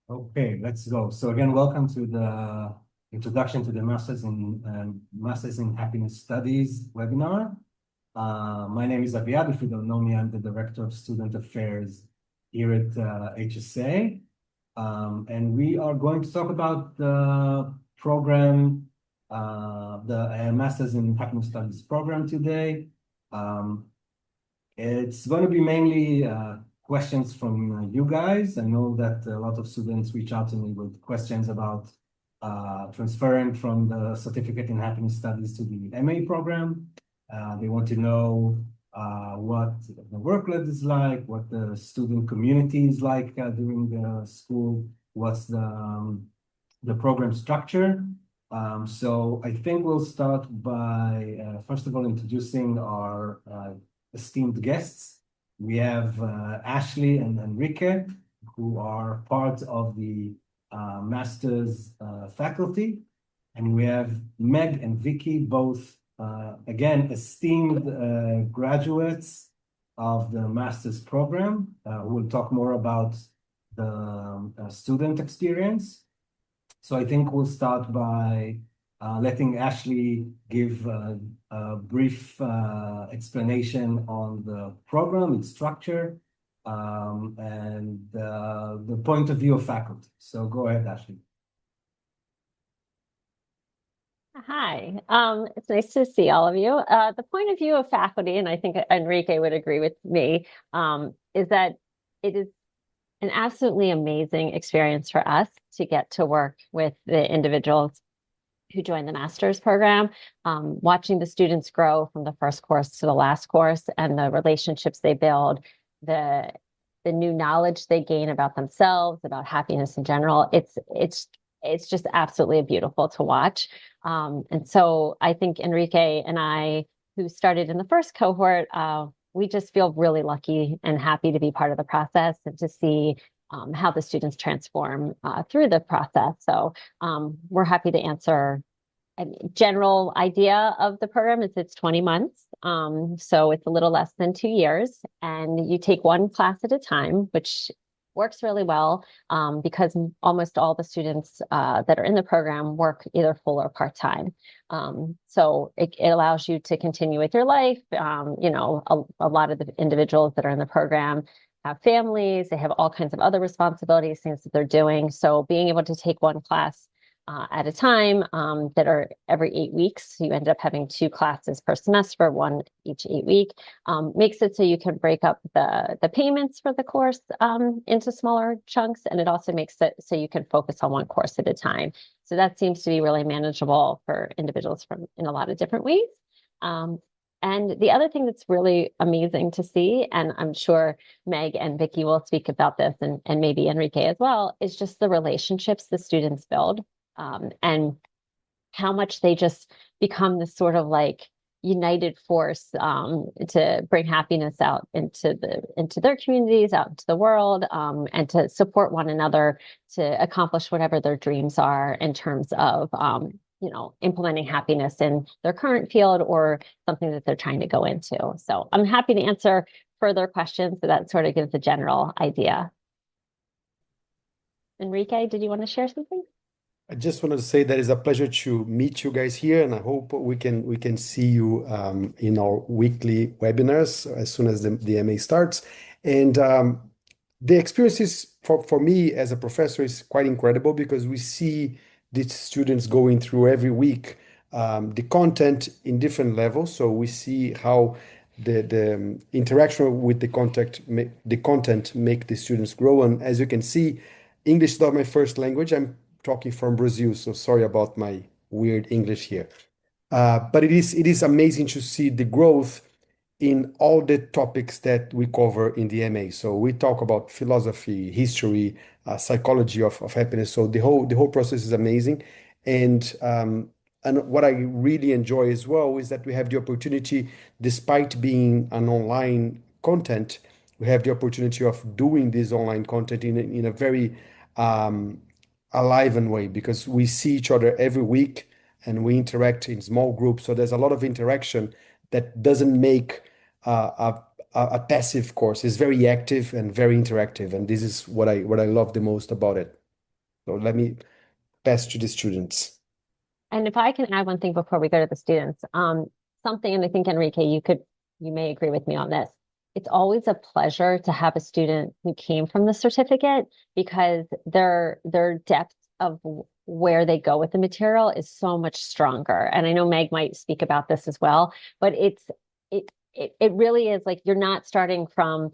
Okay, let's go. So again, welcome to the introduction to the Masters in Happiness Studies webinar. My name is Aviad. If you don't know me, I'm the Director of Student Affairs here at HSA. And we are going to talk about the program, the Masters in Happiness Studies program today. Um, it's going to be mainly questions from you guys. I know that a lot of students reach out to me with questions about transferring from the Certificate in Happiness Studies to the MA program. They want to know what the workload is like, what the student community is like during the school, what's the program structure. So I think we'll start by, first of all, introducing our esteemed guests. We have Ashley and Enrique, who are part of the master's faculty. And we have Meg and Vicky, both, again, esteemed graduates of the master's program, who will talk more about the student experience. So I think we'll start by letting Ashley give a brief explanation on the program, its structure, and the point of view of faculty. So go ahead, Ashley. Hi, it's nice to see all of you. The point of view of faculty, and I think Enrique would agree with me, is that it is an absolutely amazing experience for us to get to work with the individuals who join the master's program, watching the students grow from the first course to the last course and the relationships they build, the the new knowledge they gain about themselves, about happiness in general. It's just absolutely beautiful to watch. And so I think Enrique and I, who started in the first cohort, we just feel really lucky and happy to be part of the process and to see how the students transform through the process. So we're happy to answer a general idea of the program is it's 20 months. So it's a little less than 2 years, and you take one class at a time, which works really well because almost all the students that are in the program work either full or part-time. So it allows you to continue with your life. A lot of the individuals that are in the program have families, they have all kinds of other responsibilities, things that they're doing. So being able to take one class at a time that are every 8 weeks. So you end up having two classes per semester, one each 8 week, makes it so you can break up the payments for the course into smaller chunks. And it also makes it so you can focus on one course at a time. So that seems to be really manageable for individuals from in a lot of different ways. And the other thing that's really amazing to see, and I'm sure Meg and Vicky will speak about this, and maybe Enrique as well, is just the relationships the students build and how much they just become this sort of like united force to bring happiness out into their communities, out into the world, and to support one another to accomplish whatever their dreams are in terms of implementing happiness in their current field or something that they're trying to go into. So I'm happy to answer further questions, but that sort of gives a general idea. Enrique, did you want to share something? I just wanted to say that it's a pleasure to meet you guys here, and I hope we can see you in our weekly webinars as soon as the MA starts. And the experiences for me as a professor is quite incredible because we see these students going through every week the content in different levels. So we see how the interaction with the content make the students grow. And as you can see, English is not my first language. I'm talking from Brazil, so sorry about my weird English here. But it is amazing to see the growth in all the topics that we cover in the MA. So we talk about philosophy, history, psychology of happiness. So the whole process is amazing. And what I really enjoy as well is that we have the opportunity, despite being an online content, we have the opportunity of doing this online content in a very alive and way because we see each other every week and we interact in small groups. So there's a lot of interaction that doesn't make a passive course. It's very active and very interactive, and this is what I love the most about it. So let me pass to the students. And if I can add one thing before we go to the students, something, and I think Enrique, you may agree with me on this. It's always a pleasure to have a student who came from the certificate because their depth of where they go with the material is so much stronger. And I know Meg might speak about this as well, but it really is like you're not starting from,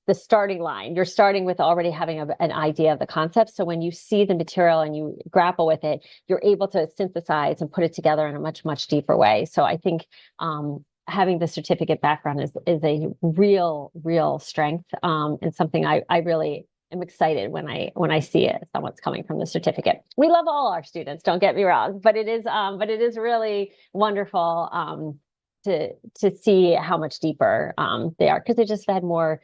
the starting line. You're starting with already having an idea of the concept. So when you see the material and you grapple with it, you're able to synthesize and put it together in a much, much deeper way. So I think having the certificate background is a real strength, and something I really am excited when I see it. Someone's coming from the certificate. We love all our students, don't get me wrong, but it is really wonderful to see how much deeper they are because they just had more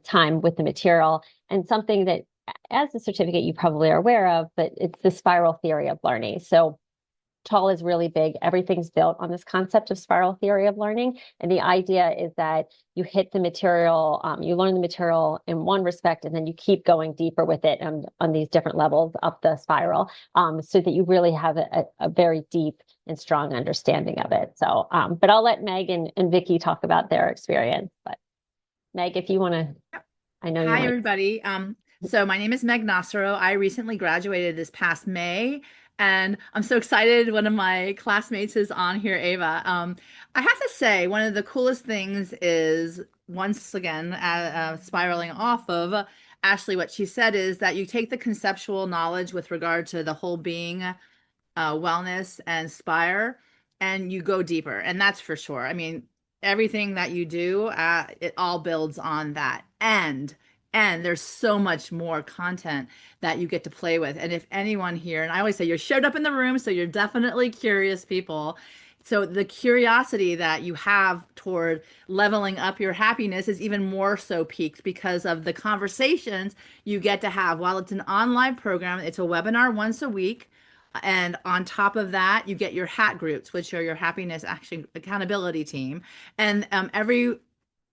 time with the material, and something that as a certificate you probably are aware of, but it's the spiral theory of learning. So Tall is really big. Everything's built on this concept of spiral theory of learning. And the idea is that you hit the material, you learn the material in one respect, and then you keep going deeper with it on these different levels up the spiral, so that you really have a very deep and strong understanding of it. So, but I'll let Meg and Vicky talk about their experience. But Meg, if you want to, I know you Hi, might. everybody. So my name is Meg Nasero. I recently graduated this past May, and I'm so excited. One of my classmates is on here, Ava. I have to say, one of the coolest things is, once again, spiraling off of Ashley, what she said is that you take the conceptual knowledge with regard to the whole being, wellness and Spire, and you go deeper. And that's for sure. I mean, everything that you do, it all builds on that. And there's so much more content that you get to play with. And if anyone here, and I always say you're showed up in the room, so you're definitely curious people. So the curiosity that you have toward leveling up your happiness is even more so peaked because of the conversations you get to have. While it's an online program, it's a webinar once a week. And on top of that, you get your hat groups, which are your happiness action accountability team. And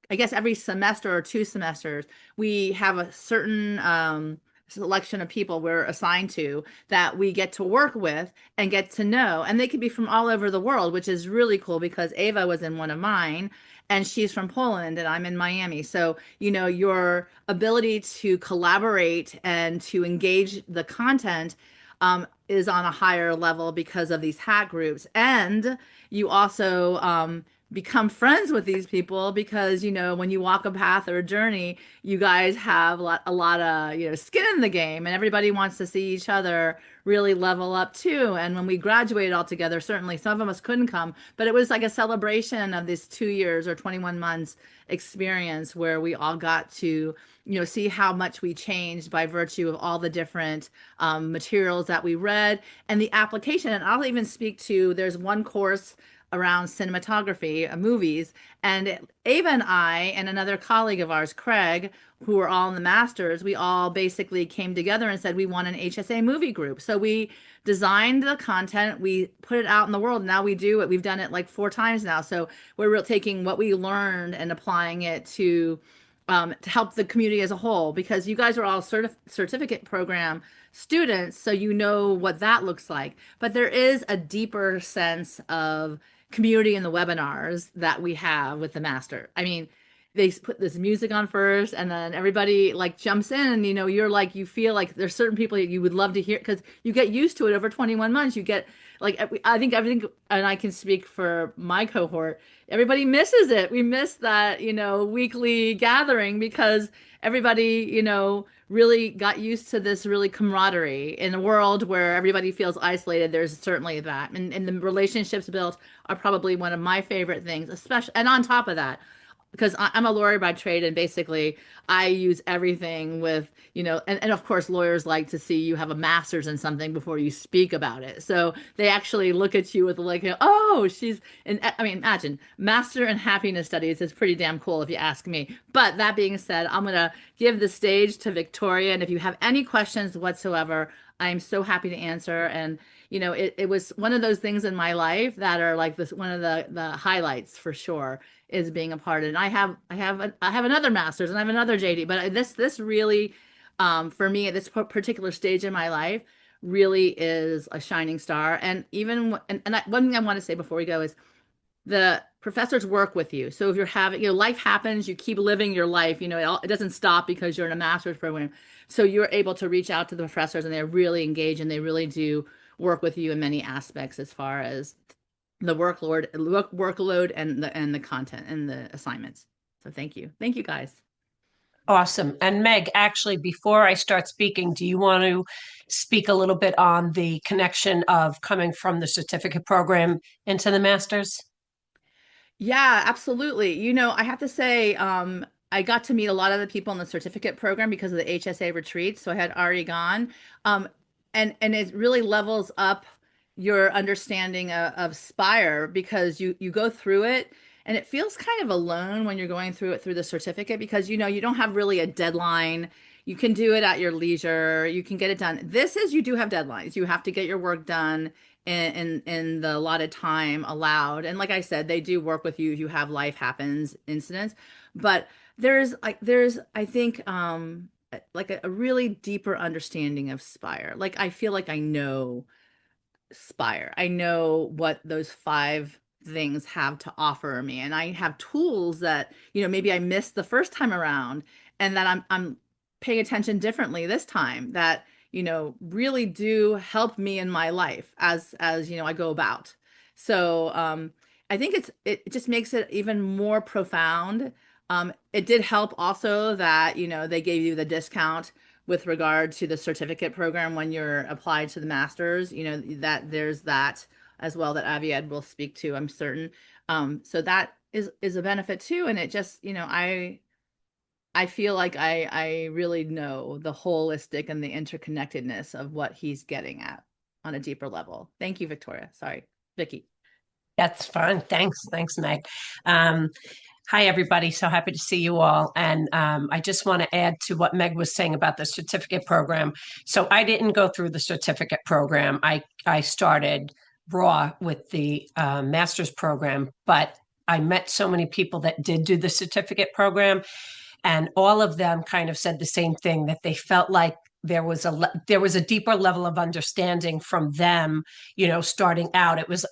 I guess every semester or 2 semesters, we have a certain selection of people we're assigned to that we get to work with and get to know. And they could be from all over the world, which is really cool because Ava was in one of mine and she's from Poland and I'm in Miami. So, your ability to collaborate and to engage the content is on a higher level because of these hat groups. And you also become friends with these people because when you walk a path or a journey, you guys have a lot of skin in the game, and everybody wants to see each other really level up too. And when we graduated all together, certainly some of us couldn't come, but it was like a celebration of this 2 years or 21 months experience where we all got to see how much we changed by virtue of all the different materials that we read and the application. And I'll even speak to, there's one course around cinematography, movies. And Ava and I and another colleague of ours, Craig, who were all in the masters, we all basically came together and said we want an HSA movie group. So we designed the content, we put it out in the world. Now we do it. We've done it like 4 times now. So we're taking what we learned and applying it to help the community as a whole, because you guys are all certificate program students, so you know what that looks like. But there is a deeper sense of community in the webinars that we have with the master. I mean, they put this music on first and then everybody like jumps in and you're like, you feel like there's certain people that you would love to hear because you get used to it over 21 months. You get like, I think everything, and I can speak for my cohort, everybody misses it. We miss that, weekly gathering because everybody, really got used to this really camaraderie in a world where everybody feels isolated. There's certainly that. And the relationships built are probably one of my favorite things, especially, and on top of that, because I'm a lawyer by trade, and basically I use everything with, and of course lawyers like to see you have a master's in something before you speak about it. So they actually look at you with like, oh, she's, and I mean, imagine master in happiness studies is pretty damn cool if you ask me. But that being said, I'm going to give the stage to Victoria. And if you have any questions whatsoever, I'm so happy to answer. And it was one of those things in my life that are like this, one of the highlights for sure is being a part of it. And I have another master's and I have another JD, but this really for me at this particular stage in my life really is a shining star. And even one thing I want to say before we go is the professors work with you. So if you're having, life happens, you keep living your life, it doesn't stop because you're in a master's program. So you're able to reach out to the professors and they're really engaged and they really do work with you in many aspects as far as the workload and the content and the assignments. So thank you. Thank you guys. Awesome. And Meg, actually, before I start speaking, do you want to speak a little bit on the connection of coming from the certificate program into the master's? Yeah, absolutely. I have to say, I got to meet a lot of the people in the certificate program because of the HSA retreats. So I had already gone. And it really levels up your understanding of Spire because you go through it and it feels kind of alone when you're going through it through the certificate because you don't have really a deadline. You can do it at your leisure. You can get it done. You do have deadlines. You have to get your work done in the allotted time allowed. And like I said, they do work with you if you have life happens incidents. But there's I think like a really deeper understanding of Spire. Like I feel like I know Spire. I know what those 5 things have to offer me. And I have tools that, maybe I missed the first time around and that I'm paying attention differently this time that, really do help me in my life as I go about. So I think it just makes it even more profound. It did help also that, they gave you the discount with regard to the certificate program when you're applied to the master's, that there's that as well that Aviad will speak to, I'm certain. So that is a benefit too. And it just, I feel like I really know the holistic and the interconnectedness of what he's getting at on a deeper level. Thank you, Victoria. Sorry, Vicky. That's fun. Thanks. Thanks, Meg. Hi, everybody. So happy to see you all. And I just want to add to what Meg was saying about the certificate program. So I didn't go through the certificate program. I started raw with the master's program, but I met so many people that did do the certificate program. And all of them kind of said the same thing, that they felt like there was a deeper level of understanding from them, starting out. It was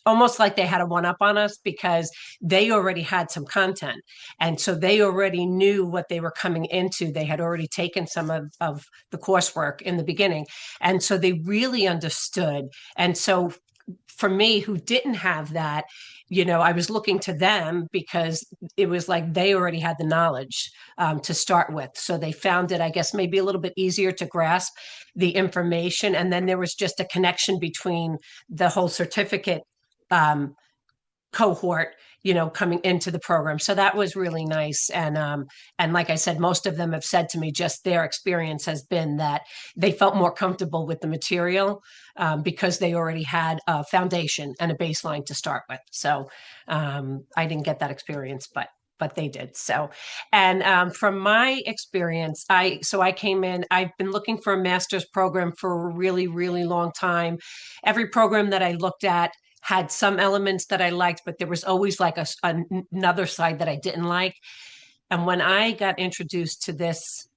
almost like they had a one up on us because they already had some content. And so they already knew what they were coming into. They had already taken some of the coursework in the beginning. And so they really understood. And so for me, who didn't have that, I was looking to them because it was like they already had the knowledge to start with. So they found it, I guess, maybe a little bit easier to grasp the information. And then there was just a connection between the whole certificate cohort, coming into the program. So that was really nice. And like I said, most of them have said to me, just their experience has been that they felt more comfortable with the material because they already had a foundation and a baseline to start with. So I didn't get that experience, but they did. So, and from my experience, I came in, I've been looking for a master's program for a really, really long time. Every program that I looked at had some elements that I liked, but there was always like another side that I didn't like. And when I got introduced to this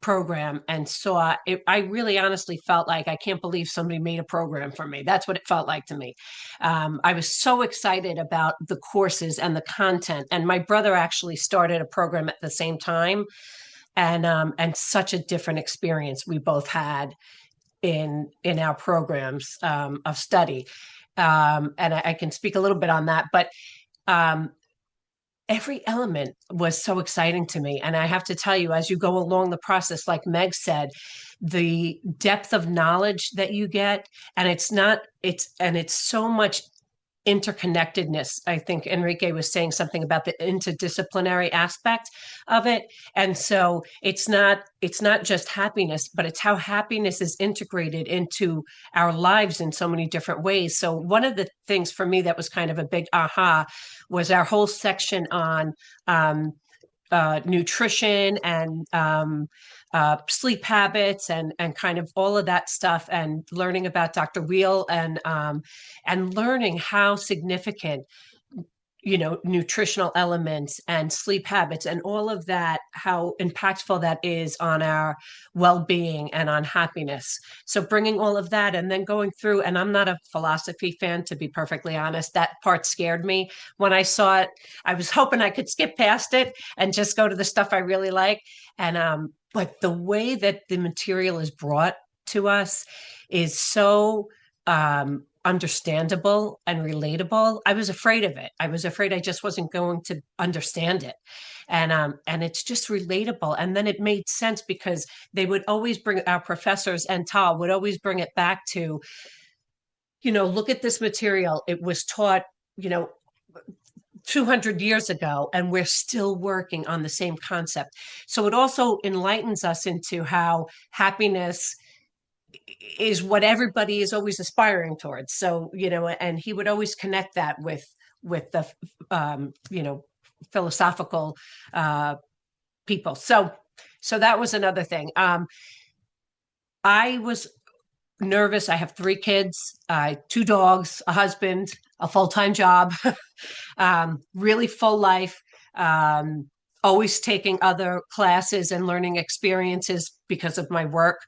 program and saw it, I really honestly felt like, I can't believe somebody made a program for me. That's what it felt like to me. I was so excited about the courses and the content. And my brother actually started a program at the same time. And such a different experience we both had in our programs of study. And I can speak a little bit on that, but every element was so exciting to me. And I have to tell you, as you go along the process, like Meg said, the depth of knowledge that you get, and it's so much interconnectedness. I think Enrique was saying something about the interdisciplinary aspect of it. And so it's not just happiness, but it's how happiness is integrated into our lives in so many different ways. So one of the things for me that was kind of a big aha was our whole section on nutrition and sleep habits and kind of all of that stuff, and learning about Dr. Wheel and learning how significant nutritional elements and sleep habits and all of that, how impactful that is on our well-being and on happiness. So bringing all of that and then going through, and I'm not a philosophy fan, to be perfectly honest. That part scared me when I saw it. I was hoping I could skip past it and just go to the stuff I really like. And but the way that the material is brought to us is so understandable and relatable. I was afraid of it. I was afraid I just wasn't going to understand it. And it's just relatable. And then it made sense because they would always bring, our professors and Tal would always bring it back to, look at this material. It was taught, 200 years ago, and we're still working on the same concept. So it also enlightens us into how happiness is what everybody is always aspiring towards. So, and he would always connect that with the, philosophical people. So that was another thing. I was nervous. I have 3 kids, 2 dogs, a husband, a full-time job, really full life, always taking other classes and learning experiences because of my work.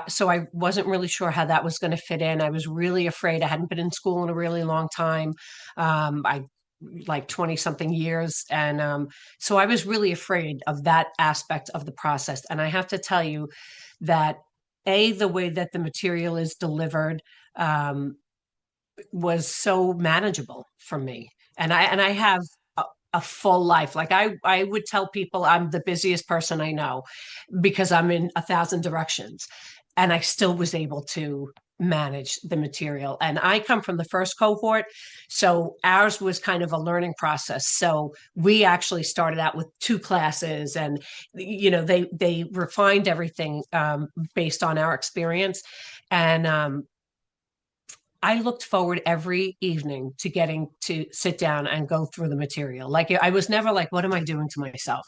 So I wasn't really sure how that was going to fit in. I was really afraid. I hadn't been in school in a really long time. I like 20 something years. And so I was really afraid of that aspect of the process. And I have to tell you that the way that the material is delivered was so manageable for me. And I have a full life. Like I would tell people I'm the busiest person I know because I'm in 1,000 directions, and I still was able to manage the material. And I come from the first cohort, so ours was kind of a learning process. So we actually started out with 2 classes, and they refined everything based on our experience. And I looked forward every evening to getting to sit down and go through the material. Like I was never like, what am I doing to myself?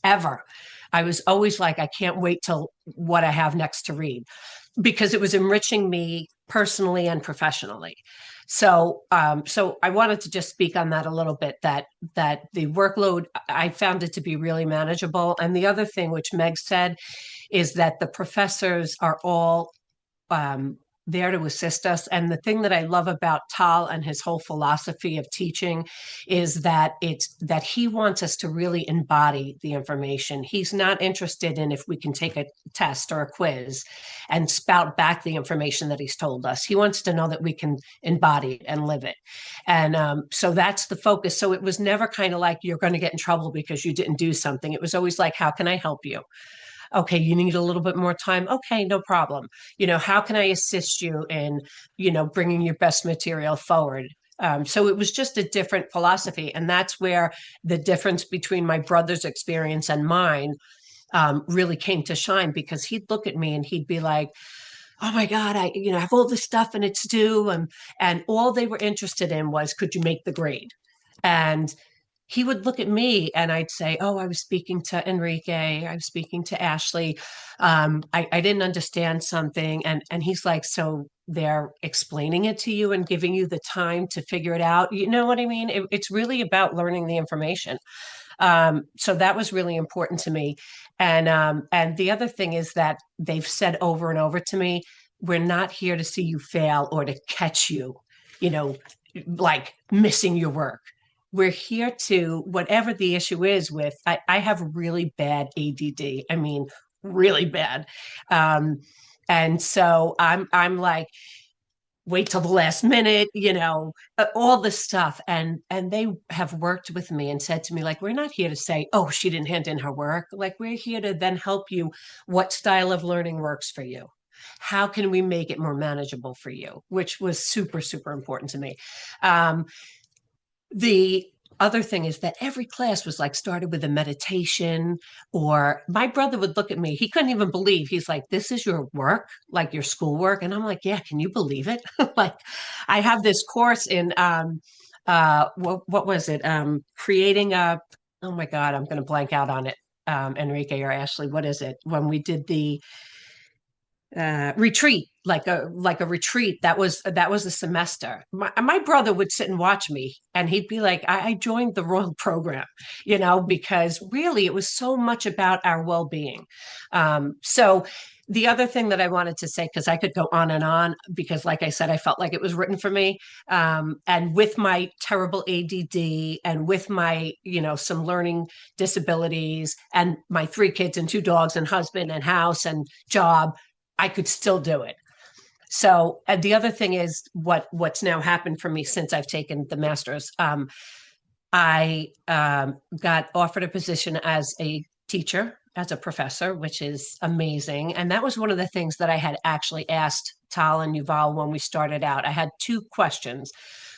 Ever. I was always like, I can't wait till what I have next to read, because it was enriching me personally and professionally. So I wanted to just speak on that a little bit, that the workload, I found it to be really manageable. And the other thing, which Meg said, is that the professors are all there to assist us. And the thing that I love about Tal and his whole philosophy of teaching is that he wants us to really embody the information. He's not interested in if we can take a test or a quiz and spout back the information that he's told us. He wants to know that we can embody it and live it. And so that's the focus. So it was never kind of like you're going to get in trouble because you didn't do something. It was always like, how can I help you? Okay, you need a little bit more time. Okay, no problem. How can I assist you in, bringing your best material forward? So it was just a different philosophy. And that's where the difference between my brother's experience and mine really came to shine, because he'd look at me and he'd be like, oh my God, I have all this stuff and it's due. And all they were interested in was, could you make the grade? And he would look at me and I'd say, oh, I was speaking to Enrique, I was speaking to Ashley. I didn't understand something. And he's like, so they're explaining it to you and giving you the time to figure it out. You know what I mean? It's really about learning the information. So that was really important to me. And the other thing is that they've said over and over to me, we're not here to see you fail or to catch you, like missing your work. We're here to, whatever the issue is with, I have really bad ADD. I mean, really bad. And so I'm like, wait till the last minute, all this stuff. And they have worked with me and said to me, like, we're not here to say, oh, she didn't hand in her work. Like, we're here to then help you. What style of learning works for you? How can we make it more manageable for you? Which was super, super important to me. The other thing is that every class was like started with a meditation, or my brother would look at me. He couldn't even believe. He's like, this is your work, like your schoolwork. And I'm like, yeah, can you believe it? Like, I have this course in, what was it? Creating a, oh my God, I'm going to blank out on it. Enrique or Ashley, what is it? When we did retreat, like a retreat. That was a semester. My brother would sit and watch me, and he'd be like, I joined the wrong program, because really it was so much about our well-being. So the other thing that I wanted to say, because I could go on, because like I said, I felt like it was written for me. And with my terrible ADD and with my, some learning disabilities and my 3 kids and 2 dogs and husband and house and job, I could still do it. So the other thing is what's now happened for me since I've taken the master's. I got offered a position as a teacher, as a professor, which is amazing. And that was one of the things that I had actually asked Tal and Yuval when we started out. I had 2 questions.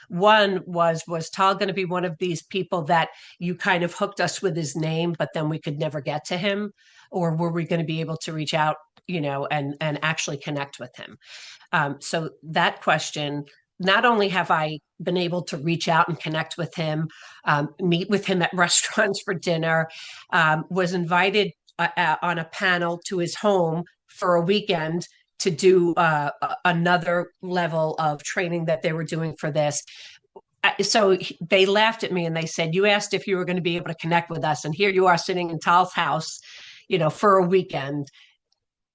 One was Tal going to be one of these people that you kind of hooked us with his name, but then we could never get to him? Or were we going to be able to reach out, and actually connect with him? So that question, not only have I been able to reach out and connect with him, meet with him at restaurants for dinner, was invited on a panel to his home for a weekend to do another level of training that they were doing for this. So they laughed at me and they said, you asked if you were going to be able to connect with us, and here you are sitting in Tal's house, for a weekend.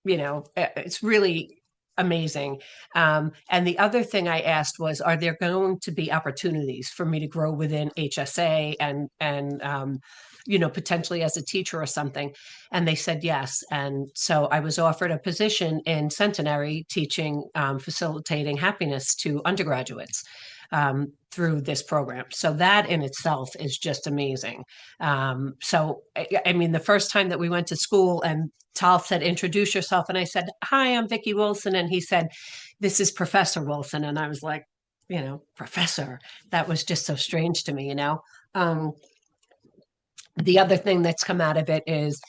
It's really amazing. And the other thing I asked was, are there going to be opportunities for me to grow within HSA and potentially as a teacher or something? And they said yes. And so I was offered a position in Centenary teaching, facilitating happiness to undergraduates through this program. So that in itself is just amazing. So, I mean, the first time that we went to school and Tal said, introduce yourself. And I said, hi, I'm Vicki Wilson. And he said, this is Professor Wilson. And I was like, professor, that was just so strange to me, The other thing that's come out of it is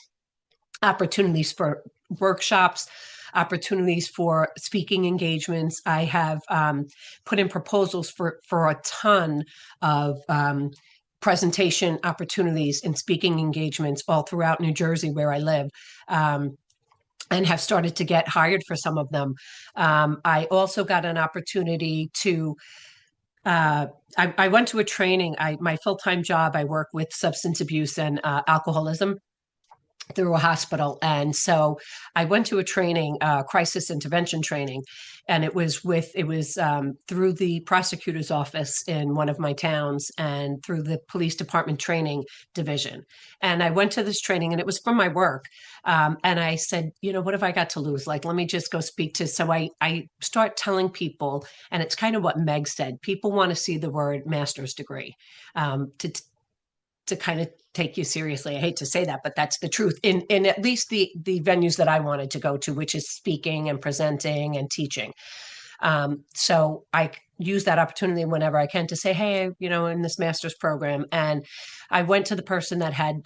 opportunities for workshops, opportunities for speaking engagements. I have put in proposals for a ton of presentation opportunities and speaking engagements all throughout New Jersey, where I live, and have started to get hired for some of them. I also got an opportunity to I went to a training. My full-time job, I work with substance abuse and alcoholism through a hospital. And so I went to a training, crisis intervention training, and it was through the prosecutor's office in one of my towns and through the police department training division. And I went to this training, and it was from my work. And I said, what have I got to lose? Like, let me just go speak to. So I start telling people, and it's kind of what Meg said, people want to see the word master's degree to kind of take you seriously. I hate to say that, but that's the truth in at least the venues that I wanted to go to, which is speaking and presenting and teaching. So I use that opportunity whenever I can to say, hey, in this master's program. And I went to the person that had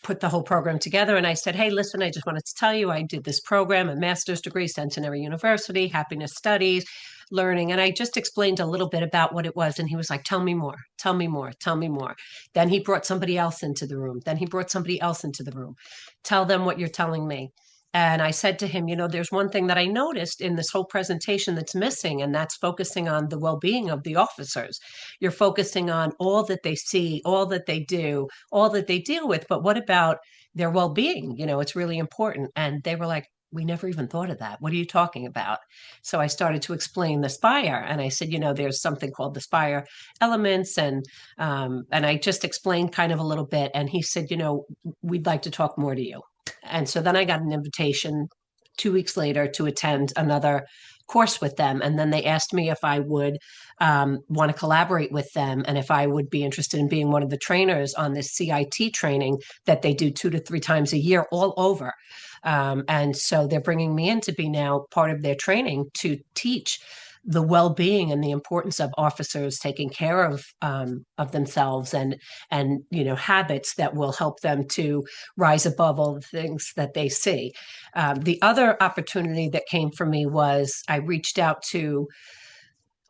put the whole program together, and I said, hey, listen, I just wanted to tell you I did this program, a master's degree, Centenary University, happiness studies, learning. And I just explained a little bit about what it was. And he was like, tell me more, tell me more, tell me more. Then he brought somebody else into the room. Then he brought somebody else into the room. Tell them what you're telling me. And I said to him, there's one thing that I noticed in this whole presentation that's missing, and that's focusing on the well-being of the officers. You're focusing on all that they see, all that they do, all that they deal with. But what about their well-being? It's really important. And they were like, we never even thought of that. What are you talking about? So I started to explain the SPIRE, and I said, there's something called the SPIRE elements, and I just explained kind of a little bit. And he said, we'd like to talk more to you. And so then I got an invitation 2 weeks later to attend another course with them. And then they asked me if I would want to collaborate with them and if I would be interested in being one of the trainers on this CIT training that they do 2 to 3 times a year all over. And so they're bringing me in to be now part of their training to teach the well-being and the importance of officers taking care of themselves and habits that will help them to rise above all the things that they see. The other opportunity that came for me was I reached out to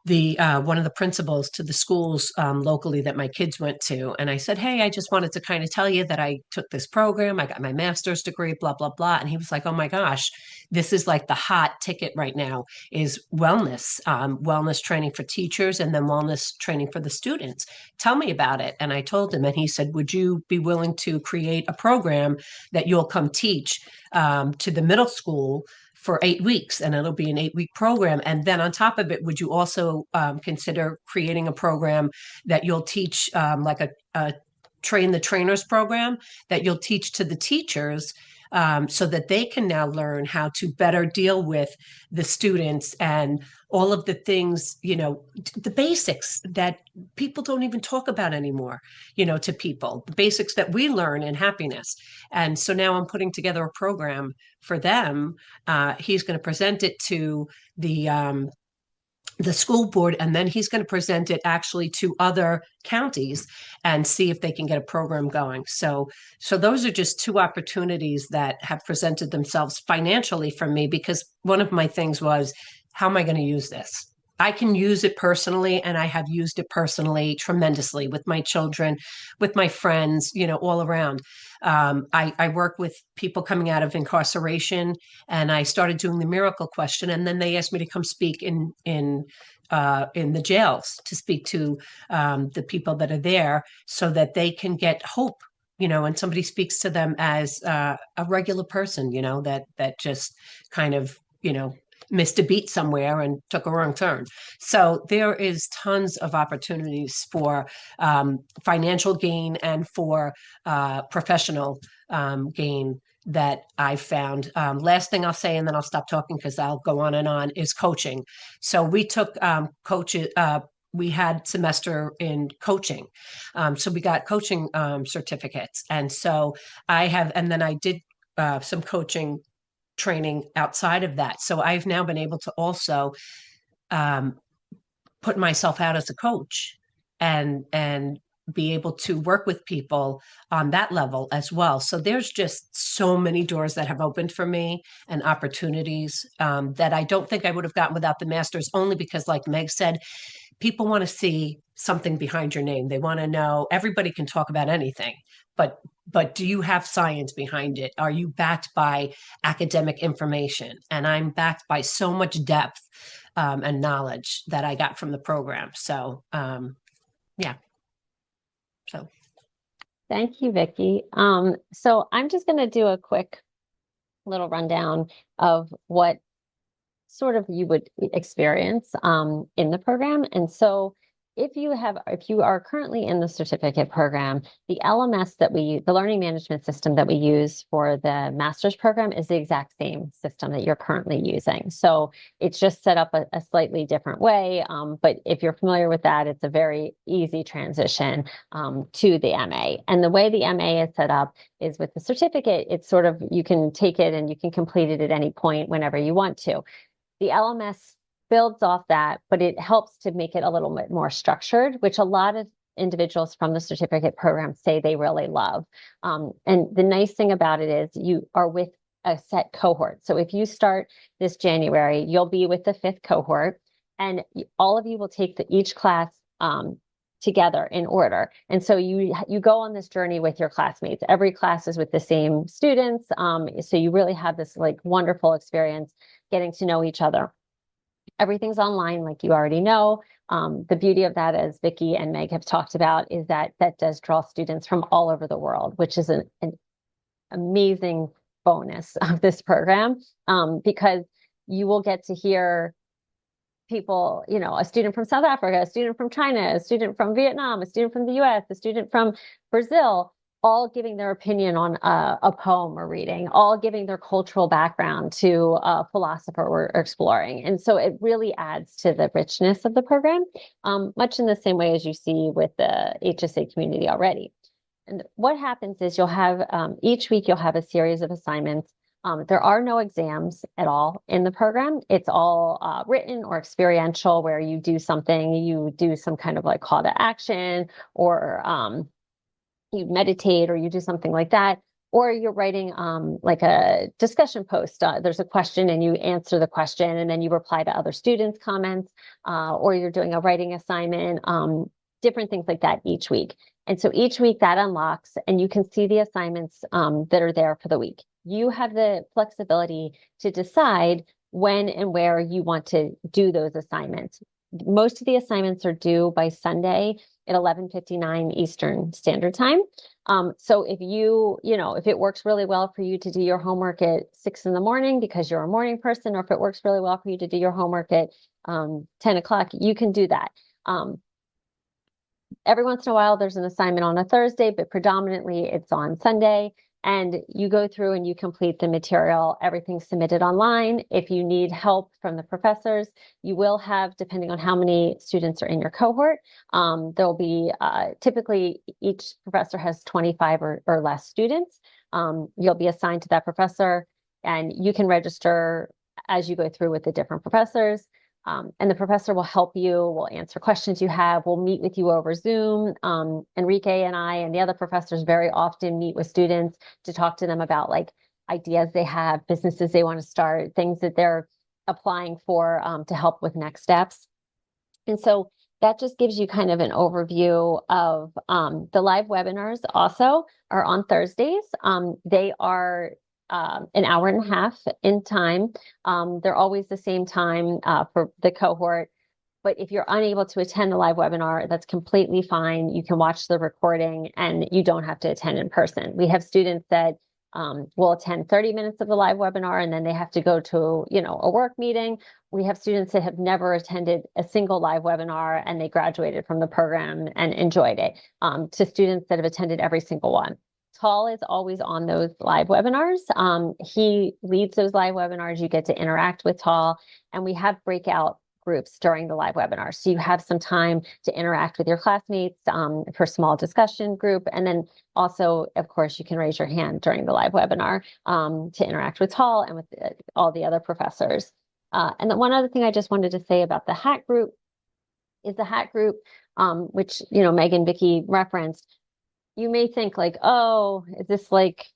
the one of the principals to the schools locally that my kids went to, and I said, "Hey, I just wanted to kind of tell you that I took this program. I got my master's degree, blah blah blah." And he was like, "Oh my gosh, this is like the hot ticket right now is wellness, wellness training for teachers, and then wellness training for the students. Tell me about it." And I told him, and he said, "Would you be willing to create a program that you'll come teach to the middle school for 8 weeks, and it'll be an 8 week program. And then on top of it, would you also consider creating a program that you'll teach like a train the trainers program that you'll teach to the teachers so that they can now learn how to better deal with the students and all of the things, the basics that people don't even talk about anymore, to people, the basics that we learn in happiness." And so now I'm putting together a program for them. He's going to present it to the school board, and then he's going to present it actually to other counties and see if they can get a program going. So those are just two opportunities that have presented themselves financially for me, because one of my things was, how am I going to use this? I can use it personally, and I have used it personally tremendously with my children, with my friends, all around. I work with people coming out of incarceration, and I started doing the miracle question, and then they asked me to come speak in the jails to speak to the people that are there so that they can get hope, and somebody speaks to them as a regular person, that just kind of, missed a beat somewhere and took a wrong turn. So there is tons of opportunities for financial gain and for professional gain that I've found. Last thing I'll say, and then I'll stop talking because I'll go on, is coaching. So we took we had semester in coaching. So we got coaching certificates. And so and then I did some coaching training outside of that. So I've now been able to also put myself out as a coach and be able to work with people on that level as well. So there's just so many doors that have opened for me and opportunities that I don't think I would have gotten without the masters, only because, like Meg said, people want to see something behind your name. They want to know. Everybody can talk about anything, but do you have science behind it? Are you backed by academic information? And I'm backed by so much depth and knowledge that I got from the program. So, yeah. So. Thank you, Vicki. So I'm just going to do a quick little rundown of what sort of you would experience in the program. And so if you are currently in the certificate program, the LMS the learning management system that we use for the master's program is the exact same system that you're currently using. So it's just set up a slightly different way. But if you're familiar with that, it's a very easy transition to the MA. And the way the MA is set up is with the certificate, it's sort of, you can take it and you can complete it at any point whenever you want to. The LMS builds off that, but it helps to make it a little bit more structured, which a lot of individuals from the certificate program say they really love. And the nice thing about it is you are with a set cohort. So if you start this January, you'll be with the 5th cohort, and all of you will take each class together in order. And so you go on this journey with your classmates. Every class is with the same students. So you really have this like wonderful experience getting to know each other. Everything's online, like you already know. The beauty of that, as Vicki and Meg have talked about, is that does draw students from all over the world, which is an amazing bonus of this program, because you will get to hear people, a student from South Africa, a student from China, a student from Vietnam, a student from the US, a student from Brazil, all giving their opinion on a poem we're reading, all giving their cultural background to a philosopher we're exploring. And so it really adds to the richness of the program, much in the same way as you see with the HSA community already. And what happens is you'll have, each week you'll have a series of assignments. There are no exams at all in the program. It's all written or experiential, where you do some kind of like call to action, or you meditate, or you do something like that. or you're writing like a discussion post. There's a question and you answer the question and then you reply to other students' comments, or you're doing a writing assignment, different things like that each week. And so each week that unlocks and you can see the assignments that are there for the week. You have the flexibility to decide when and where you want to do those assignments. Most of the assignments are due by Sunday at 11:59 Eastern Standard Time. So if if it works really well for you to do your homework at 6 in the morning because you're a morning person, or if it works really well for you to do your homework at 10 o'clock, you can do that. Every once in a while, there's an assignment on a Thursday, but predominantly it's on Sunday. And you go through and you complete the material. Everything's submitted online. If you need help from the professors, you will have, depending on how many students are in your cohort, there'll be typically each professor has 25 or less students. You'll be assigned to that professor and you can register as you go through with the different professors. And the professor will help you, will answer questions you have, will meet with you over Zoom. Enrique and I and the other professors very often meet with students to talk to them about like ideas they have, businesses they want to start, things that they're applying for to help with next steps. And so that just gives you kind of an overview of the live webinars also are on Thursdays. They are an hour and a half in time. They're always the same time for the cohort. But if you're unable to attend the live webinar, that's completely fine. You can watch the recording and you don't have to attend in person. We have students that will attend 30 minutes of the live webinar and then they have to go to, a work meeting. We have students that have never attended a single live webinar and they graduated from the program and enjoyed it, to students that have attended every single one. Tall is always on those live webinars. He leads those live webinars. You get to interact with Tall, and we have breakout groups during the live webinar. So you have some time to interact with your classmates for small discussion group. And then also, of course, you can raise your hand during the live webinar to interact with Tall and with all the other professors. And then one other thing I just wanted to say about the hat group is the hat group, which, Meg and Vicki referenced. You may think like, oh, is this like,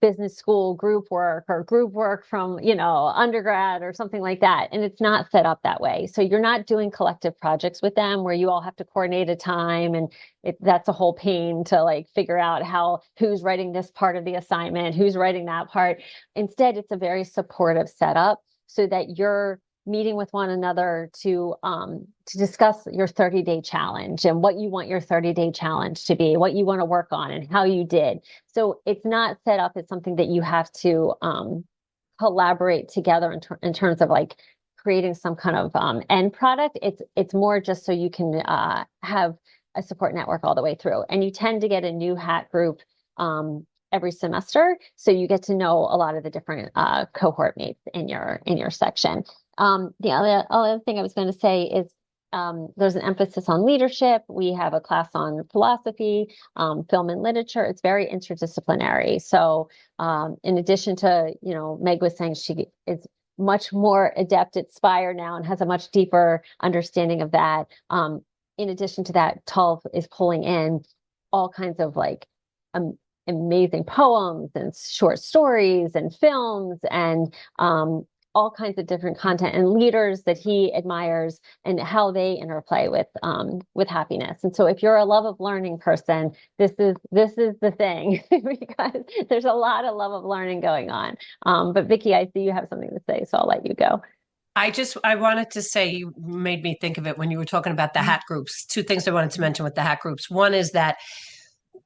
business school group work or group work from, undergrad or something like that. And it's not set up that way. So you're not doing collective projects with them where you all have to coordinate a time. And that's a whole pain to like figure out who's writing this part of the assignment, who's writing that part. Instead, it's a very supportive setup so that you're meeting with one another to discuss your 30-day challenge and what you want your 30-day challenge to be, what you want to work on and how you did. So it's not set up as something that you have to collaborate together in terms of like creating some kind of end product. It's more just so you can have a support network all the way through. And you tend to get a new hat group every semester, so you get to know a lot of the different cohort mates in your section. The other thing I was going to say is there's an emphasis on leadership. We have a class on philosophy, film and literature. It's very interdisciplinary. So in addition to, Meg was saying she is much more adept at Spire now and has a much deeper understanding of that. In addition to that, Tulv is pulling in all kinds of like amazing poems and short stories and films and all kinds of different content and leaders that he admires and how they interplay with happiness. And so if you're a love of learning person, this is the thing because there's a lot of love of learning going on. But Vicki, I see you have something to say, so I'll let you go. I wanted to say, you made me think of it when you were talking about the hat groups. Two things I wanted to mention with the hat groups. One is that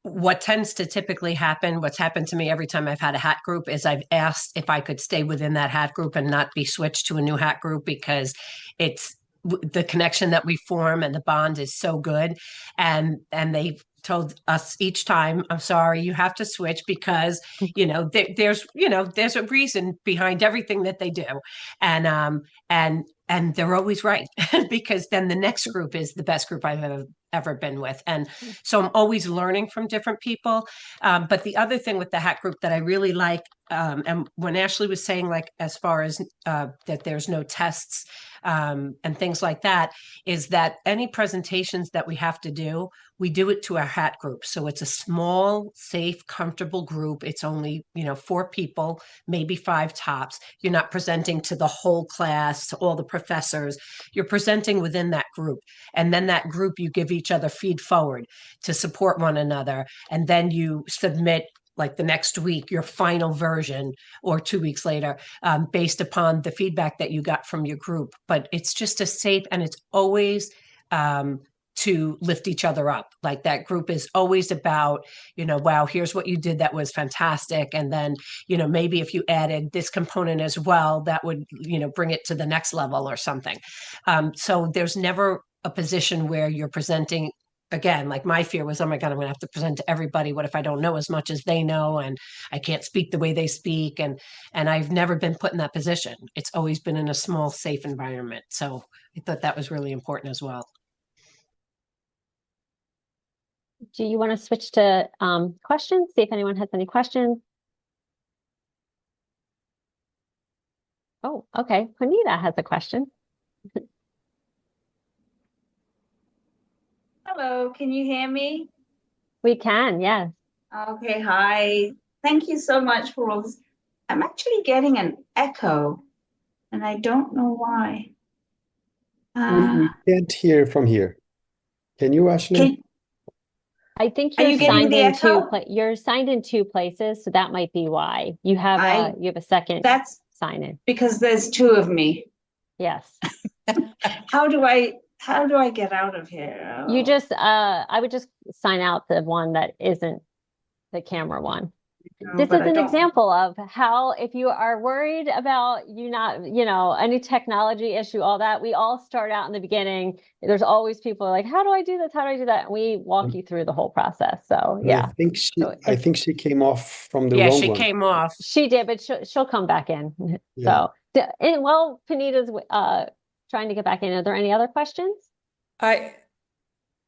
what tends to typically happen, what's happened to me every time I've had a hat group, is I've asked if I could stay within that hat group and not be switched to a new hat group because it's the connection that we form and the bond is so good. And they've told us each time, I'm sorry, you have to switch because, there's a reason behind everything that they do. And and they're always right because then the next group is the best group I've ever been with. And so I'm always learning from different people. But the other thing with the hat group that I really like, and when Ashley was saying, like, as far as that there's no tests and things like that, is that any presentations that we have to do, we do it to our hat group. So it's a small, safe, comfortable group. It's only, 4 people, maybe 5 tops. You're not presenting to the whole class, to all the professors. You're presenting within that group. And then that group, you give each other feed forward to support one another. And then you submit, like, the next week, your final version, or 2 weeks later, based upon the feedback that you got from your group. But it's just a safe, and it's always to lift each other up. Like, that group is always about, wow, here's what you did that was fantastic. And then, maybe if you added this component as well, that would, bring it to the next level or something. So there's never a position where you're presenting. Again, like, my fear was, oh my God, I'm going to have to present to everybody. What if I don't know as much as they know, and I can't speak the way they speak? And I've never been put in that position. It's always been in a small, safe environment. So I thought that was really important as well. Do you want to switch to questions? See if anyone has any questions. Oh, okay. Juanita has a question. Hello, can you hear me? We can, yes. Okay, hi. Thank you so much for all this. I'm actually getting an echo, and I don't know why. We can't hear from here. Can you, Ashley? Can, I think Are you're you getting signed the in echo? you're signed in 2 places, so that might be why. You have a second that's sign in. because there's 2 of me. Yes. How do I get out of here? You just I would just sign out the one that isn't the camera one. No, This but is I an don't. example of how, if you are worried about you not, any technology issue, all that, we all start out in the beginning. There's always people like, how do I do this? How do I do that? And we walk you through the whole process. So I yeah. think she So I think she came off from the Yeah, wrong she one. came off. she did, but she'll come back in. Yeah. So and while Panita's trying to get back in, are there any other questions? I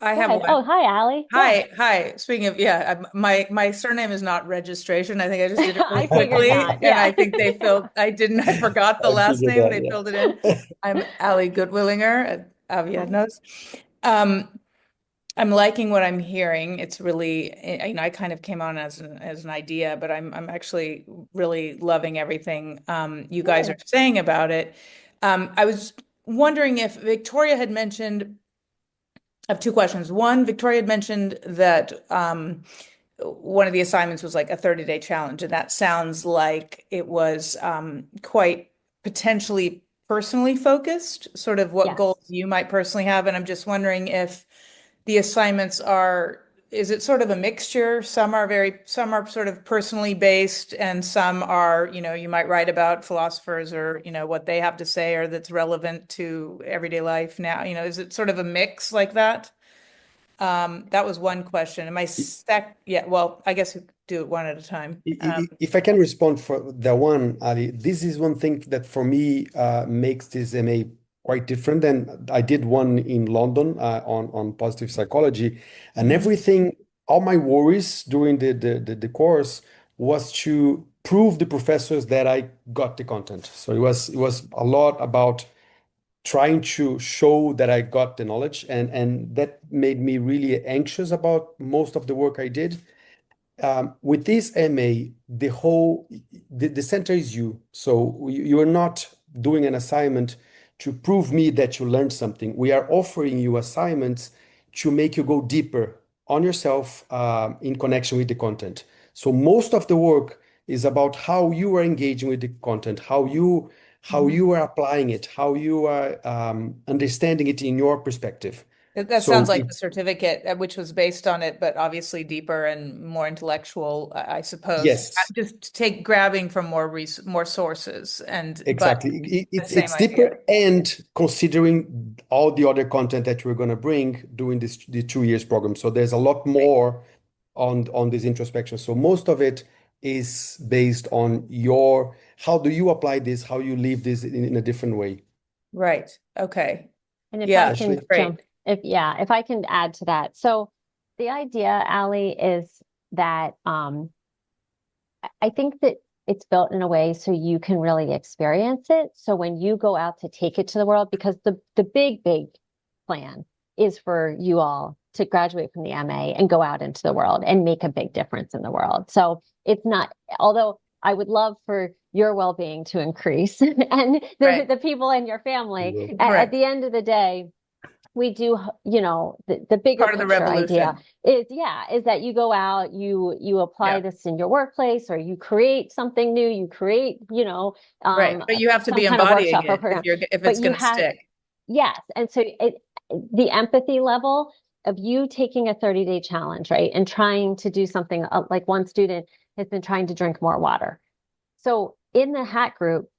Go have ahead. one. Oh, hi, Allie. Yeah. Hi. Speaking of, my surname is not registration. I think I just did it I really figured quickly, not. and Yeah. I think I forgot the I last figured name. that, They yeah. filled it in. I'm Allie Goodwillinger at Aviadnos. I'm liking what I'm hearing. It's really, I kind of came on as an idea, but I'm actually really loving everything you guys are Good. saying about it. I was wondering if Victoria had mentioned. I have 2 questions. One, Victoria had mentioned that one of the assignments was like a 30-day challenge, and that sounds like it was quite potentially personally focused, sort of what Yes. goals you might personally have. And I'm just wondering if the assignments is it sort of a mixture? Some are sort of personally based, and some are, you might write about philosophers or, what they have to say or that's relevant to everyday life now. Is it sort of a mix like that? That was one question. Yeah, well, I guess we do it one at a time. If I can respond for the one, Ali, this is one thing that for me makes this MA quite different. Than I did one in London on positive psychology, and everything, all my worries during the course was to prove the professors that I got the content. So it was a lot about trying to show that I got the knowledge, and that made me really anxious about most of the work I did. With this MA, the center is you. So you are not doing an assignment to prove me that you learned something. We are offering you assignments to make you go deeper on yourself in connection with the content. So most of the work is about how you are engaging with the content, how you are applying it, how you are understanding it in your perspective. That So sounds like the certificate, which was based on it, but obviously deeper and more intellectual, I suppose. yes. Just grabbing from more sources, but Exactly. the same It's idea. deeper, and considering all the other content that we're going to bring during the 2 years program. So there's a lot more on this introspection. So most of it is based on how do you apply this, how you live this in a different way. Right. Okay. And if Yeah, I can Ashley? great. if I can add to that. So the idea, Allie, is that I think that it's built in a way so you can really experience it. So when you go out to take it to the world, because the big plan is for you all to graduate from the MA and go out into the world and make a big difference in the world. So it's not, although I would love for your well-being to increase and Right. the people in your family, Will. at Correct. the end of the day, we do, the bigger Part of the picture idea revolution. is that you go out, you apply Yeah. this in your workplace, or you create something new, you create, Right. But you have to some be kind of embodying workshop or it program. if But it's you going to have, stick. yes. And so the empathy level of you taking a 30-day challenge, right? And trying to do something, like one student has been trying to drink more water. So in the hack group,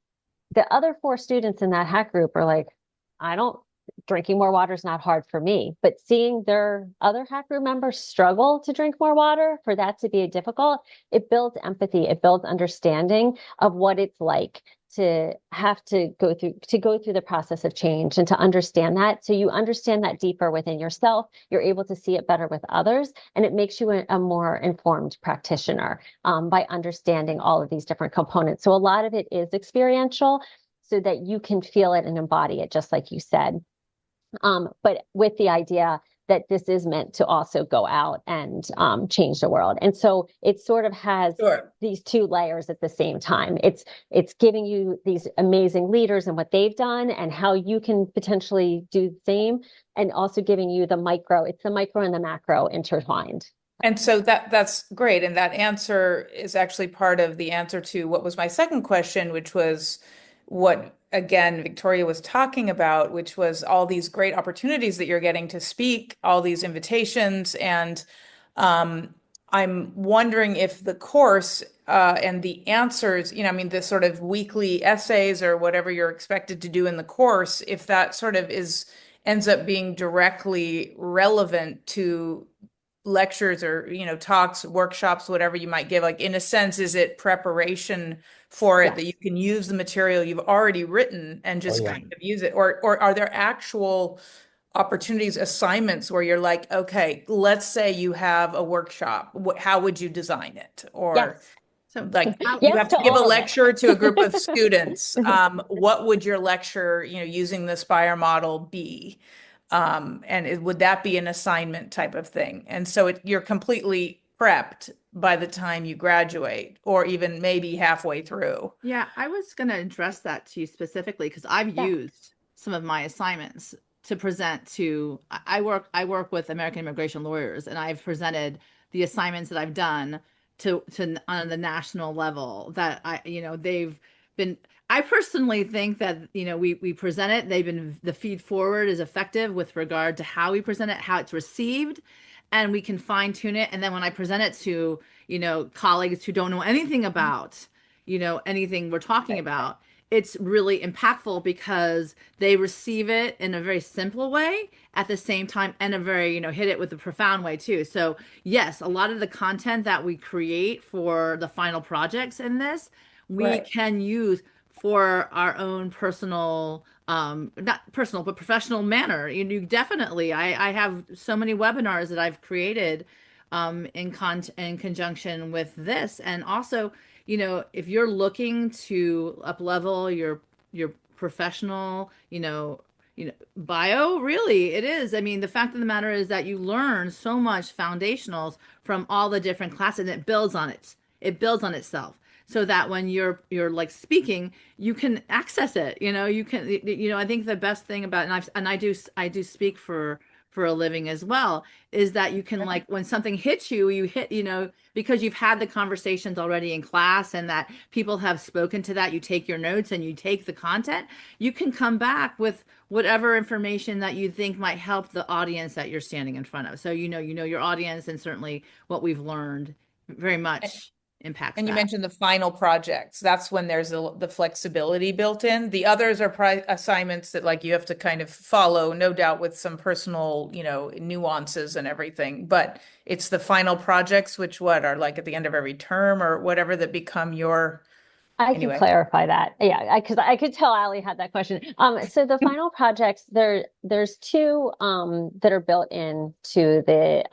the other 4 students in that hack group are like, I don't, drinking more water is not hard for me. But seeing their other hack group members struggle to drink more water, for that to be difficult, it builds empathy, it builds understanding of what it's like to have to go through the process of change and to understand that. So you understand that deeper within yourself, you're able to see it better with others, and it makes you a more informed practitioner, by understanding all of these different components. So a lot of it is experiential so that you can feel it and embody it, just like you said. But with the idea that this is meant to also go out and change the world. And so it sort of has Sure. these 2 layers at the same time. It's giving you these amazing leaders and what they've done and how you can potentially do the same, and also giving you it's the micro and the macro intertwined. And so that's great. And that answer is actually part of the answer to what was my second question, which was what, again, Victoria was talking about, which was all these great opportunities that you're getting to speak, all these invitations. And I'm wondering if the course and the answers, I mean, the sort of weekly essays or whatever you're expected to do in the course, if that sort of ends up being directly relevant to lectures or talks, workshops, whatever you might give, like in a sense, is it preparation for it that you can use the material you've already written and just kind of use it, or are there actual opportunities, assignments where you're like, okay, let's say you have a workshop, how would you design it? Or So like you Yes have to to give a all of it. lecture to a group of students. What would your lecture, using the Spire model be? And would that be an assignment type of thing? And so you're completely prepped by the time you graduate, or even maybe halfway through. yeah, I was going to address that to you specifically because I've Yeah. used some of my assignments to present to I work with American immigration lawyers, and I've presented the assignments that I've done to on the national level that they've been. I personally think that we present it, they've been, the feed forward is effective with regard to how we present it, how it's received, and we can fine tune it. And then when I present it to colleagues who don't know anything about anything we're talking about, it's really impactful because they receive it in a very simple way at the same time, and a very hit it with a profound way too. So yes, a lot of the content that we create for the final projects in this, we can use for our own personal, not personal but professional manner. You definitely, I have so many webinars that I've created in conjunction with this. And also, if you're looking to up level your professional, bio, really, it is. I mean, the fact of the matter is that you learn so much foundationals from all the different classes, and it builds on it. It builds on itself, so that when you're like speaking, you can access it. You can, I think the best thing about, and I do speak for a living as well, is that you can, like, when something hits you, you hit, because you've had the conversations already in class and that people have spoken to that, you take your notes and you take the content, you can come back with whatever information that you think might help the audience that you're standing in front of. So your audience, and certainly what we've learned very much impacts And you that. mentioned the final projects. That's when there's the flexibility built in. The others are assignments that, like, you have to kind of follow, no doubt with some personal, nuances and everything. But it's the final projects, which are like at the end of every term or whatever, that become your I can Anyway. clarify that. Yeah, because I could tell Ali had that question. So the final projects, there's two that are built in to the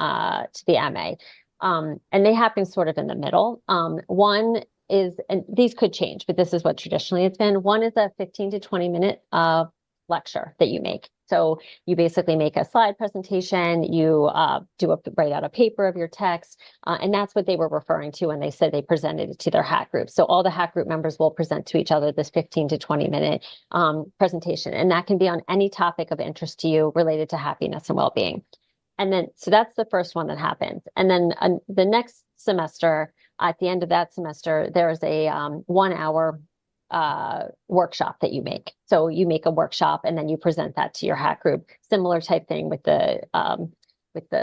MA. And they happen sort of in the middle. One is, and these could change, but this is what traditionally it's been. One is a 15 to 20 minute lecture that you make. So you basically make a slide presentation, you write out a paper of your text, and that's what they were referring to when they said they presented it to their hack group. So all the hack group members will present to each other this 15 to 20 minute presentation, and that can be on any topic of interest to you related to happiness and well-being. And then, so that's the first one that happens. And then the next semester, at the end of that semester, there's a 1 hour workshop that you make. So you make a workshop and then you present that to your hack group. Similar type thing with the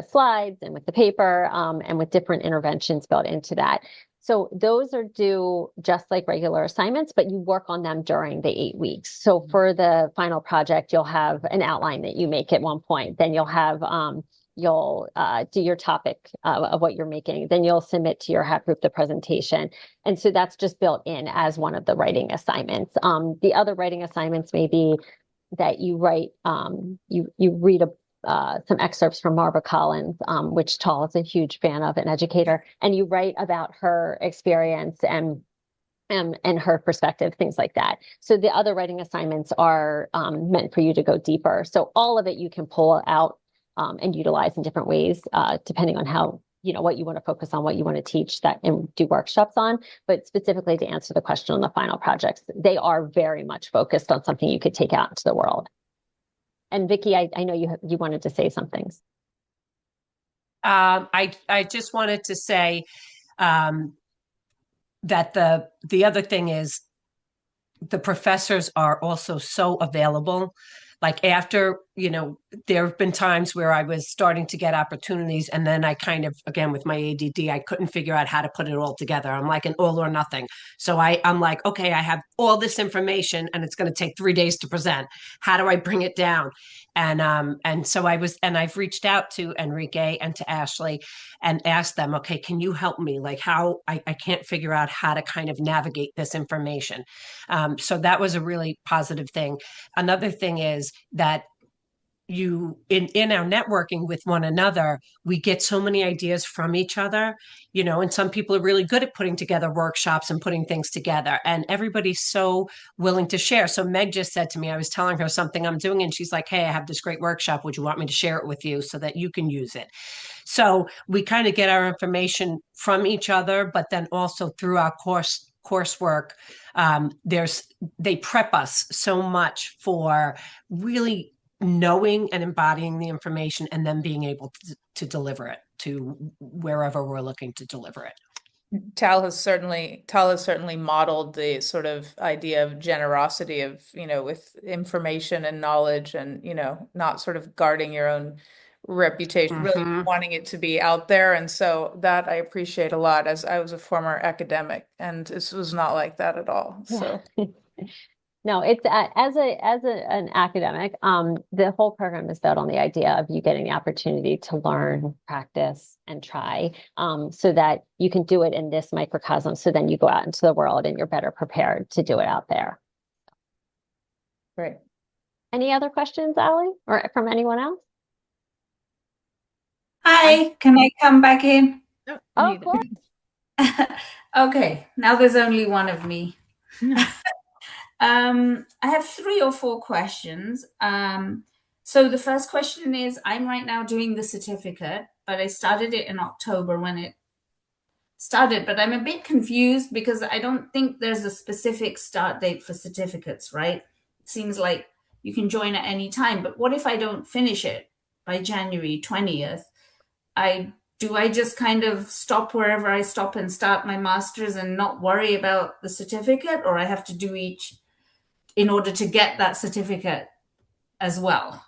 slides and with the paper and with different interventions built into that. So those are due just like regular assignments, but you work on them during the 8 weeks. So for the final project, you'll have an outline that you make at one point. Then you'll have you'll do your topic of what you're making. Then you'll submit to your hack group the presentation. And so that's just built in as one of the writing assignments. The other writing assignments may be that you write, you read some excerpts from Marva Collins, which Tal is a huge fan of, an educator, and you write about her experience and her perspective, things like that. So the other writing assignments are meant for you to go deeper. So all of it you can pull out and utilize in different ways, depending on how, what you want to focus on, what you want to teach that and do workshops on. But specifically to answer the question on the final projects, they are very much focused on something you could take out into the world. And Vicky, I know you wanted to say some things. I just wanted to say that the other thing is the professors are also so available. Like after, there have been times where I was starting to get opportunities and then I kind of, again, with my ADD, I couldn't figure out how to put it all together. I'm like an all or nothing. So I'm like, okay, I have all this information and it's going to take 3 days to present. How do I bring it down? And so I've reached out to Enrique and to Ashley and asked them, okay, can you help me? Like how I can't figure out how to kind of navigate this information. So that was a really positive thing. Another thing is that in our networking with one another, we get so many ideas from each other, and some people are really good at putting together workshops and putting things together, and everybody's so willing to share. So Meg just said to me, I was telling her something I'm doing and she's like, hey, I have this great workshop. Would you want me to share it with you so that you can use it? So we kind of get our information from each other, but then also through our coursework, they prep us so much for really knowing and embodying the information and then being able to deliver it to wherever we're looking to deliver it. Tal has certainly modeled the sort of idea of generosity of, with information and knowledge and, not sort of guarding your own reputation, really wanting it to be out there. And so that I appreciate a lot, as I was a former academic and this was not like that at all. So no, it's as an academic, the whole program is built on the idea of you getting the opportunity to learn, practice, and try, so that you can do it in this microcosm. So then you go out into the world and you're better prepared to do it out there. Great. Any other questions, Ali, or from anyone else? Hi, can I come back in? Oh, of course. Okay, now there's only one of me. I have 3 or 4 questions. So the first question is, I'm right now doing the certificate, but I started it in October when it started, but I'm a bit confused because I don't think there's a specific start date for certificates, right? It seems like you can join at any time, but what if I don't finish it by January 20th? Do I just kind of stop wherever I stop and start my master's and not worry about the certificate, or I have to do each in order to get that certificate as well?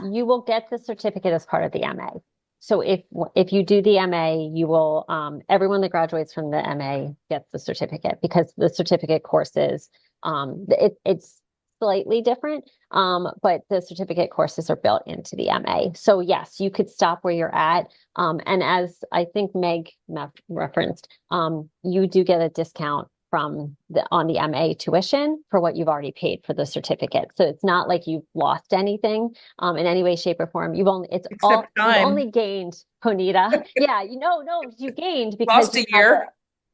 You will get the certificate as part of the MA. So if you do the MA, you will, everyone that graduates from the MA gets the certificate, because the certificate courses, it's slightly different, but the certificate courses are built into the MA. So yes, you could stop where you're at. And as I think Meg referenced, you do get a discount from on the MA tuition for what you've already paid for the certificate. So it's not like you've lost anything in any way, shape, or form. You've Except time. only gained, Ponita. Yeah, no, you gained because Lost a you have year.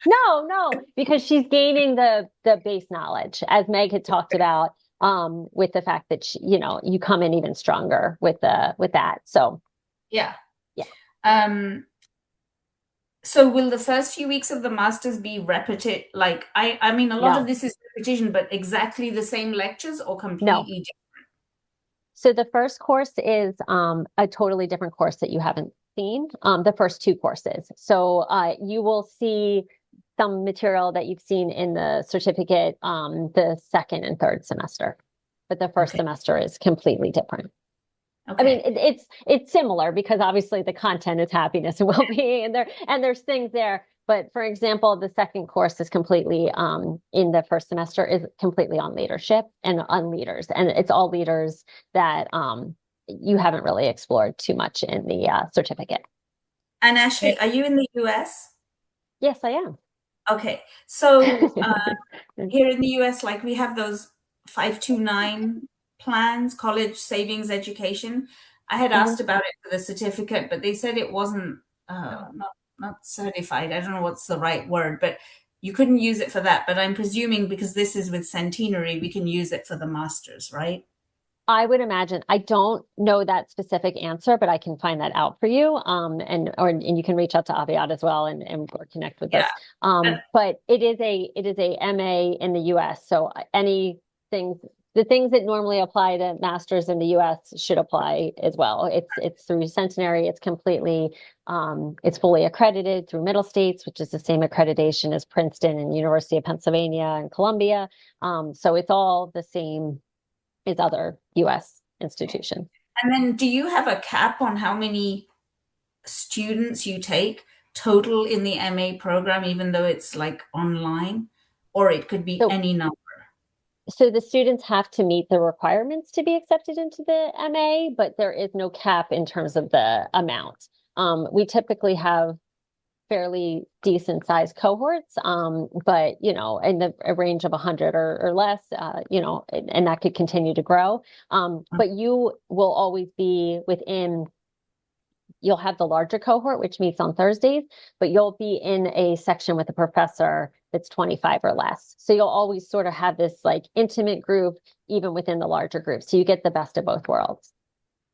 no, because she's gaining the base knowledge, as Meg had talked about, with the fact that you come in even stronger with that. So Yeah. yeah. So will the first few weeks of the masters be repetitive? Like I mean, a lot No. of this is repetition, but exactly the same lectures or completely different? So the first course is a totally different course that you haven't seen. The first two courses. So you will see some material that you've seen in the certificate the second and third semester, but the first semester is completely different. Okay. I mean, it's similar because obviously the content is happiness and well-being, and there's things there. But for example, the second course is completely in the first semester is completely on leadership and on leaders, and it's all leaders that you haven't really explored too much in the certificate. And Ashley, are you in the US? Yes, I am. Okay, so here in the US, like we have those 529 plans, college savings education. I had asked about it for the certificate, but they said it wasn't not certified. I don't know what's the right word, but you couldn't use it for that. But I'm presuming because this is with Centenary, we can use it for the masters, right? I would imagine. I don't know that specific answer, but I can find that out for you. And you can reach out to Aviad as well and or connect with us. But it is a MA in the US. So the things that normally apply to masters in the US should apply as well. It's through Centenary. It's completely it's fully accredited through Middle States, which is the same accreditation as Princeton and University of Pennsylvania and Columbia. So it's all the same as other US institutions. And then do you have a cap on how many students you take total in the MA program, even though it's like online, or it could be any number? So the students have to meet the requirements to be accepted into the MA, but there is no cap in terms of the amount. We typically have fairly decent sized cohorts, but in a range of 100 or less, and that could continue to grow. But you will always be you'll have the larger cohort, which meets on Thursdays, but you'll be in a section with a professor that's 25 or less. So you'll always sort of have this like intimate group, even within the larger group. So you get the best of both worlds.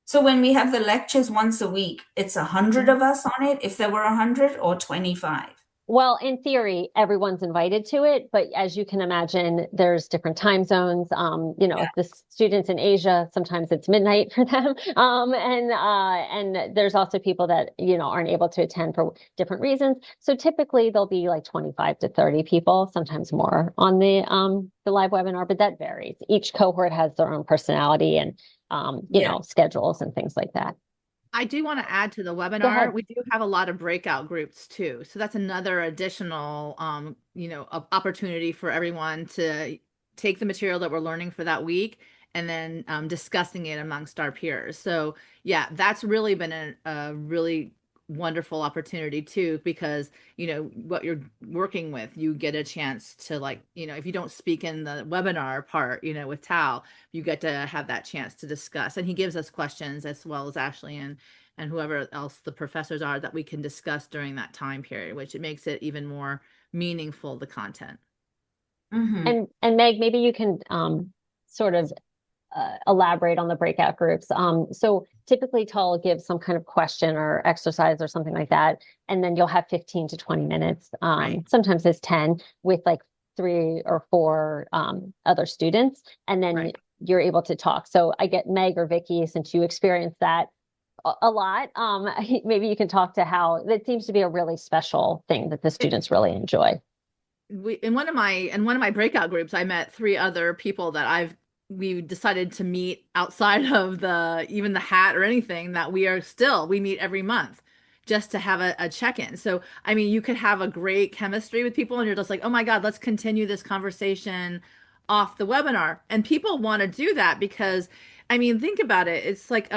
So when we have the lectures once a week, it's 100 of us on it, if there were 100, or 25? Well, in theory, everyone's invited to it, but as you can imagine, there's different time zones. The students in Asia, sometimes it's midnight for them. And there's also people that, aren't able to attend for different reasons. So typically there'll be like 25 to 30 people, sometimes more on the live webinar, but that varies. Each cohort has their own personality and, schedules and things like that. I do want to add to the webinar, we do have a lot of breakout groups too. So that's another additional, opportunity for everyone to take the material that we're learning for that week and then discussing it amongst our peers. So yeah, that's really been a really wonderful opportunity too, because what you're working with, you get a chance to if you don't speak in the webinar part, with Tal, you get to have that chance to discuss, and he gives us questions as well as Ashley and whoever else the professors are that we can discuss during that time period, which it makes it even more meaningful, the content. And Meg, maybe you can sort of elaborate on the breakout groups. So typically Tal gives some kind of question or exercise or something like that, and then you'll have 15 to 20 minutes. Sometimes it's 10 with like 3 or 4 other students, and then you're able to talk. So I get Meg or Vicky, since you experienced that a lot, maybe you can talk to how that seems to be a really special thing that the students really enjoy. In one of my breakout groups, I met 3 other people that we decided to meet outside of even the hat or anything, that we meet every month just to have a check-in. So, I mean, you could have a great chemistry with people and you're just like, oh my God, let's continue this conversation off the webinar. And people want to do that because I mean, think about it. It's like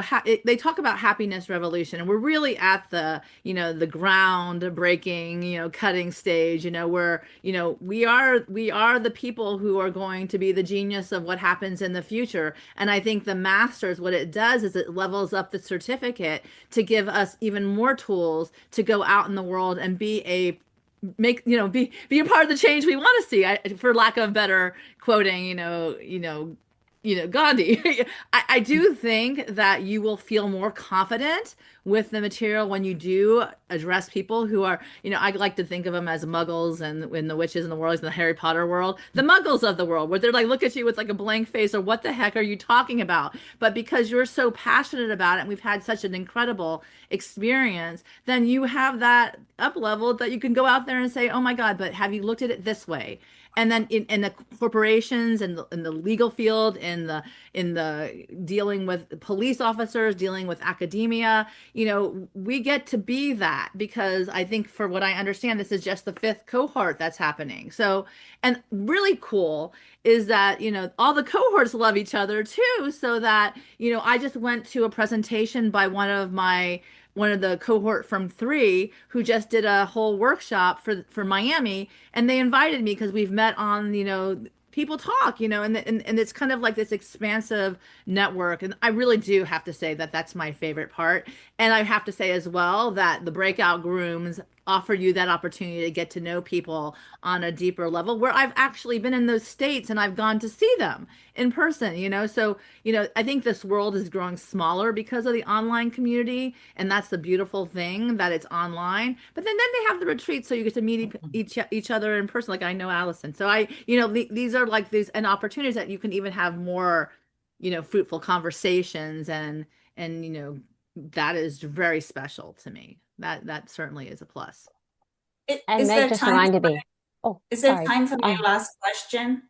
they talk about happiness revolution, and we're really at the, the groundbreaking, cutting stage, where, we are the people who are going to be the genius of what happens in the future. And I think the masters, what it does is it levels up the certificate to give us even more tools to go out in the world and be a part of the change we want to see. For lack of better quoting, Gandhi. I do think that you will feel more confident with the material when you do address people who are, I like to think of them as muggles, and in the witches in the world, in the Harry Potter world, the muggles of the world, where they're like, look at you with like a blank face, or what the heck are you talking about? But because you're so passionate about it, and we've had such an incredible experience, then you have that up level that you can go out there and say, oh my God, but have you looked at it this way? And then in the corporations and in the legal field, in the dealing with police officers, dealing with academia, we get to be that, because I think, for what I understand, this is just the fifth cohort that's happening. So, and really cool is that, all the cohorts love each other too, so that, I just went to a presentation by one of the cohort from 3 who just did a whole workshop for Miami, and they invited me because we've met on, people talk, and it's kind of like this expansive network. And I really do have to say that that's my favorite part. And I have to say as well that the breakout rooms offer you that opportunity to get to know people on a deeper level, where I've actually been in those states and I've gone to see them in person, so, I think this world is growing smaller because of the online community, and that's the beautiful thing, that it's online. But then they have the retreats, so you get to meet each other in person. Like, I know Allison, so these are like these and opportunities that you can even have more, fruitful conversations, and that is very special to me. That certainly is a plus. And Is Meg there just time? reminded me. Oh, Is there sorry. time for my last question?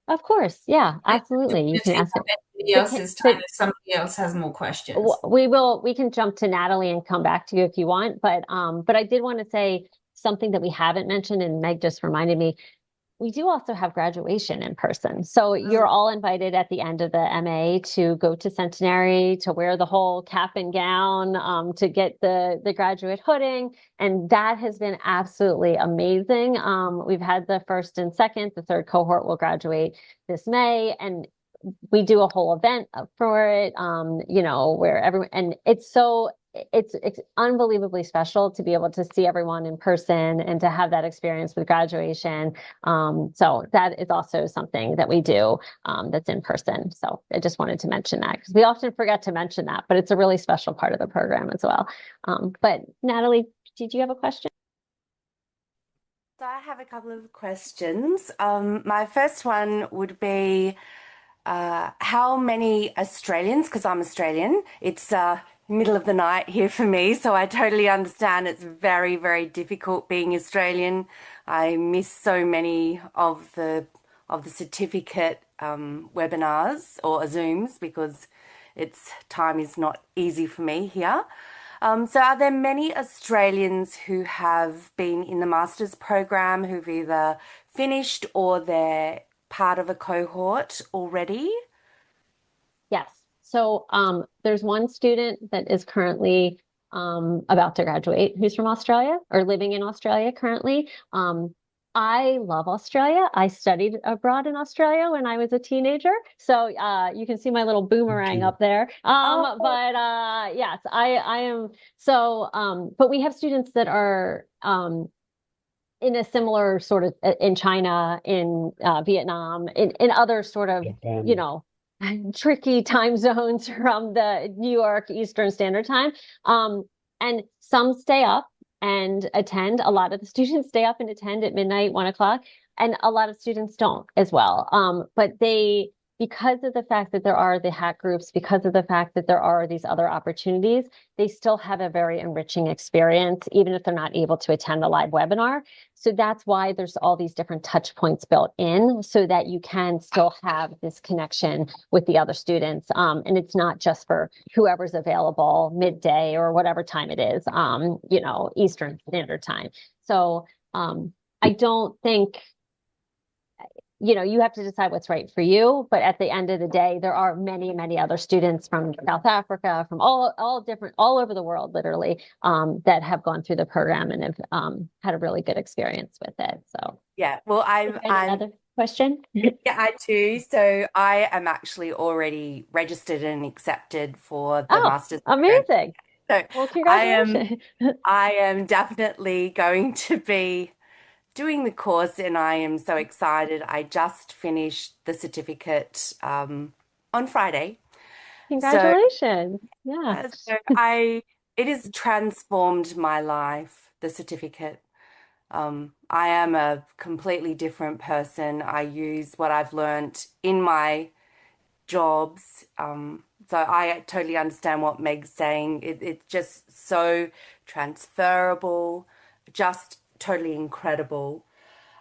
Of course. Yeah, absolutely. You can Take ask up it. anybody else's time if somebody else has more questions. We can jump to Natalie and come back to you if you want. But I did want to say something that we haven't mentioned, and Meg just reminded me. We do also have graduation in person. So you're all invited at the end of the MA to go to Centenary, to wear the whole cap and gown, to get the graduate hooding. And that has been absolutely amazing. We've had the first and second, the third cohort will graduate this May. And we do a whole event for it, where everyone, and it's unbelievably special to be able to see everyone in person and to have that experience with graduation. So that is also something that we do, that's in person. So I just wanted to mention that, because we often forget to mention that, but it's a really special part of the program as well. But Natalie, did you have a question? So I have a couple of questions. My first one would be, how many Australians, because I'm Australian, it's middle of the night here for me, so I totally understand it's very, very difficult being Australian. I miss so many of the certificate webinars or Zooms, because time is not easy for me here. So are there many Australians who have been in the master's program who've either finished or they're part of a cohort already? Yes. So there's one student that is currently about to graduate who's from Australia, or living in Australia currently. I love Australia. I studied abroad in Australia when I was a teenager. So you can see my little boomerang up there. But yes, I am. So, but we have students that are in a similar sort of, in China, in Vietnam, in other sort of, Japan. Tricky time zones from the New York Eastern Standard Time. And some stay up and attend. A lot of the students stay up and attend at midnight, 1 o'clock, and a lot of students don't as well. But because of the fact that there are the hack groups, because of the fact that there are these other opportunities, they still have a very enriching experience, even if they're not able to attend a live webinar. So that's why there's all these different touch points built in, so that you can still have this connection with the other students. And it's not just for whoever's available midday or whatever time it is, Eastern Standard Time. So I don't think, you have to decide what's right for you. But at the end of the day, there are many, many other students from South Africa, from all over the world, literally, that have gone through the program and have had a really good experience with it. So Yeah, well, another question? yeah, I do. So I am actually already registered and accepted for the Oh, master's program. amazing. So Well, I am congratulations. I am definitely going to be doing the course, and I am so excited. I just finished the certificate on Friday. So, Congratulations. Yeah. so it has transformed my life, the certificate. I am a completely different person. I use what I've learned in my jobs. So I totally understand what Meg's saying. It's just so transferable, just totally incredible.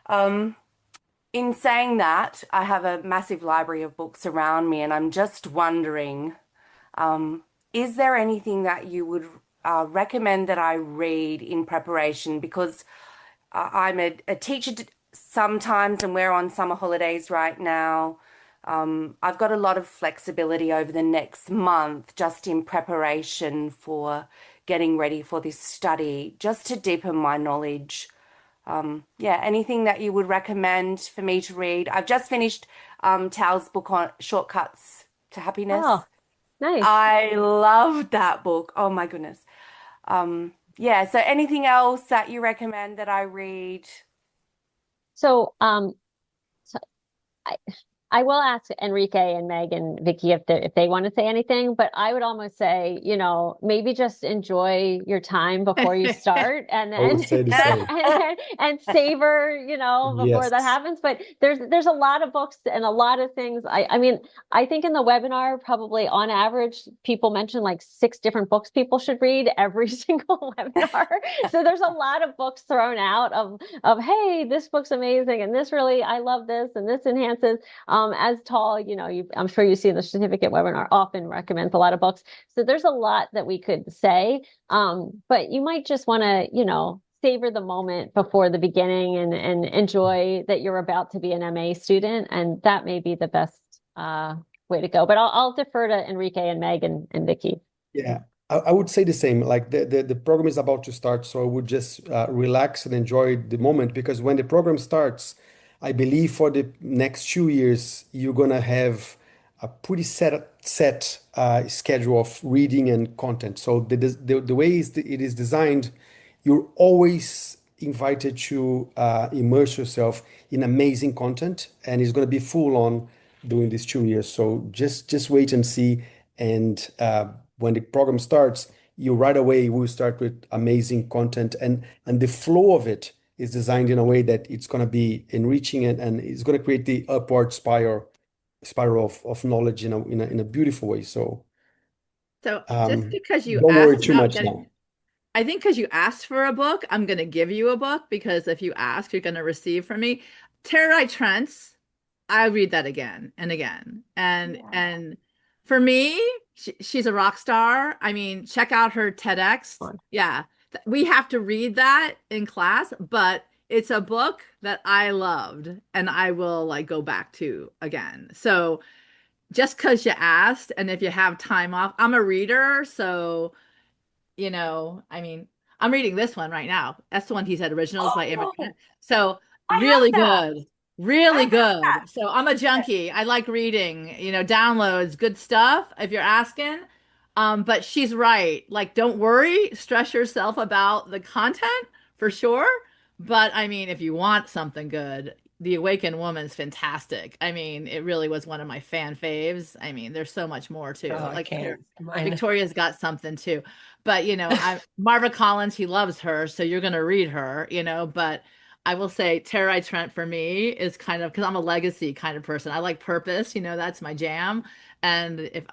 In saying that, I have a massive library of books around me, and I'm just wondering, is there anything that you would recommend that I read in preparation? Because I'm a teacher sometimes, and we're on summer holidays right now. I've got a lot of flexibility over the next month just in preparation for getting ready for this study, just to deepen my knowledge. Yeah, anything that you would recommend for me to read? I've just finished Tal's book on Shortcuts to Happiness. Oh, nice. I loved that book. Oh my goodness. Yeah, so anything else that you recommend that I read? So, so I, I will ask Enrique and Meg and Vicky if they want to say anything, but I would almost say, maybe just enjoy your time before you start, and I would then say the same. and savor, before that Yes. happens. But there's a lot of books and a lot of things. I mean, I think in the webinar, probably on average, people mention like 6 different books people should read every single webinar. So there's a lot of books thrown out of hey, this book's amazing, and this really, I love this, and this enhances. As Tal, I'm sure you see in the certificate webinar, often recommends a lot of books. So there's a lot that we could say, but you might just want to, savor the moment before the beginning and enjoy that you're about to be an MA student. And that may be the best way to go. But I'll defer to Enrique and Meg and Vicky. Yeah, I would say the same. Like the program is about to start, so I would just relax and enjoy the moment, because when the program starts, I believe for the next 2 years, you're gonna have a pretty set schedule of reading and content. So the way it is designed, you're always invited to immerse yourself in amazing content, and it's going to be full on during these 2 years. So just wait and see. And when the program starts, you right away will start with amazing content, and the flow of it is designed in a way that it's going to be enriching, and it's going to create the upward spiral of knowledge in a beautiful way. So just because you don't worry asked too about much getting, now. I think because you asked for a book, I'm going to give you a book, because if you ask, you're going to receive from me. Terry Trent's, I read that again and again. And for me, she's a rock star. I mean, check out her TEDx. Yeah, we have to read that in class, but it's a book that I loved and I will like go back to again. So just because you asked, and if you have time off, I'm a reader, so I mean, I'm reading this one right now. That's the one he said, Originals by Emmett Oh, Trent. So I have really that. good, really I have good. that. So I'm a junkie. I like reading, downloads, good stuff if you're asking. But she's right. Like, don't worry, stress yourself about the content for sure. But I mean, if you want something good, The Awakened Woman's fantastic. I mean, it really was one of my fan faves. I mean, there's so much more too. Oh, I Like can't. Mine. Victoria's got something too. But I Marva Collins, he loves her, so you're gonna read her, but I will say Tara Trent for me is kind of, because I'm a legacy kind of person. I like purpose, that's my jam. And if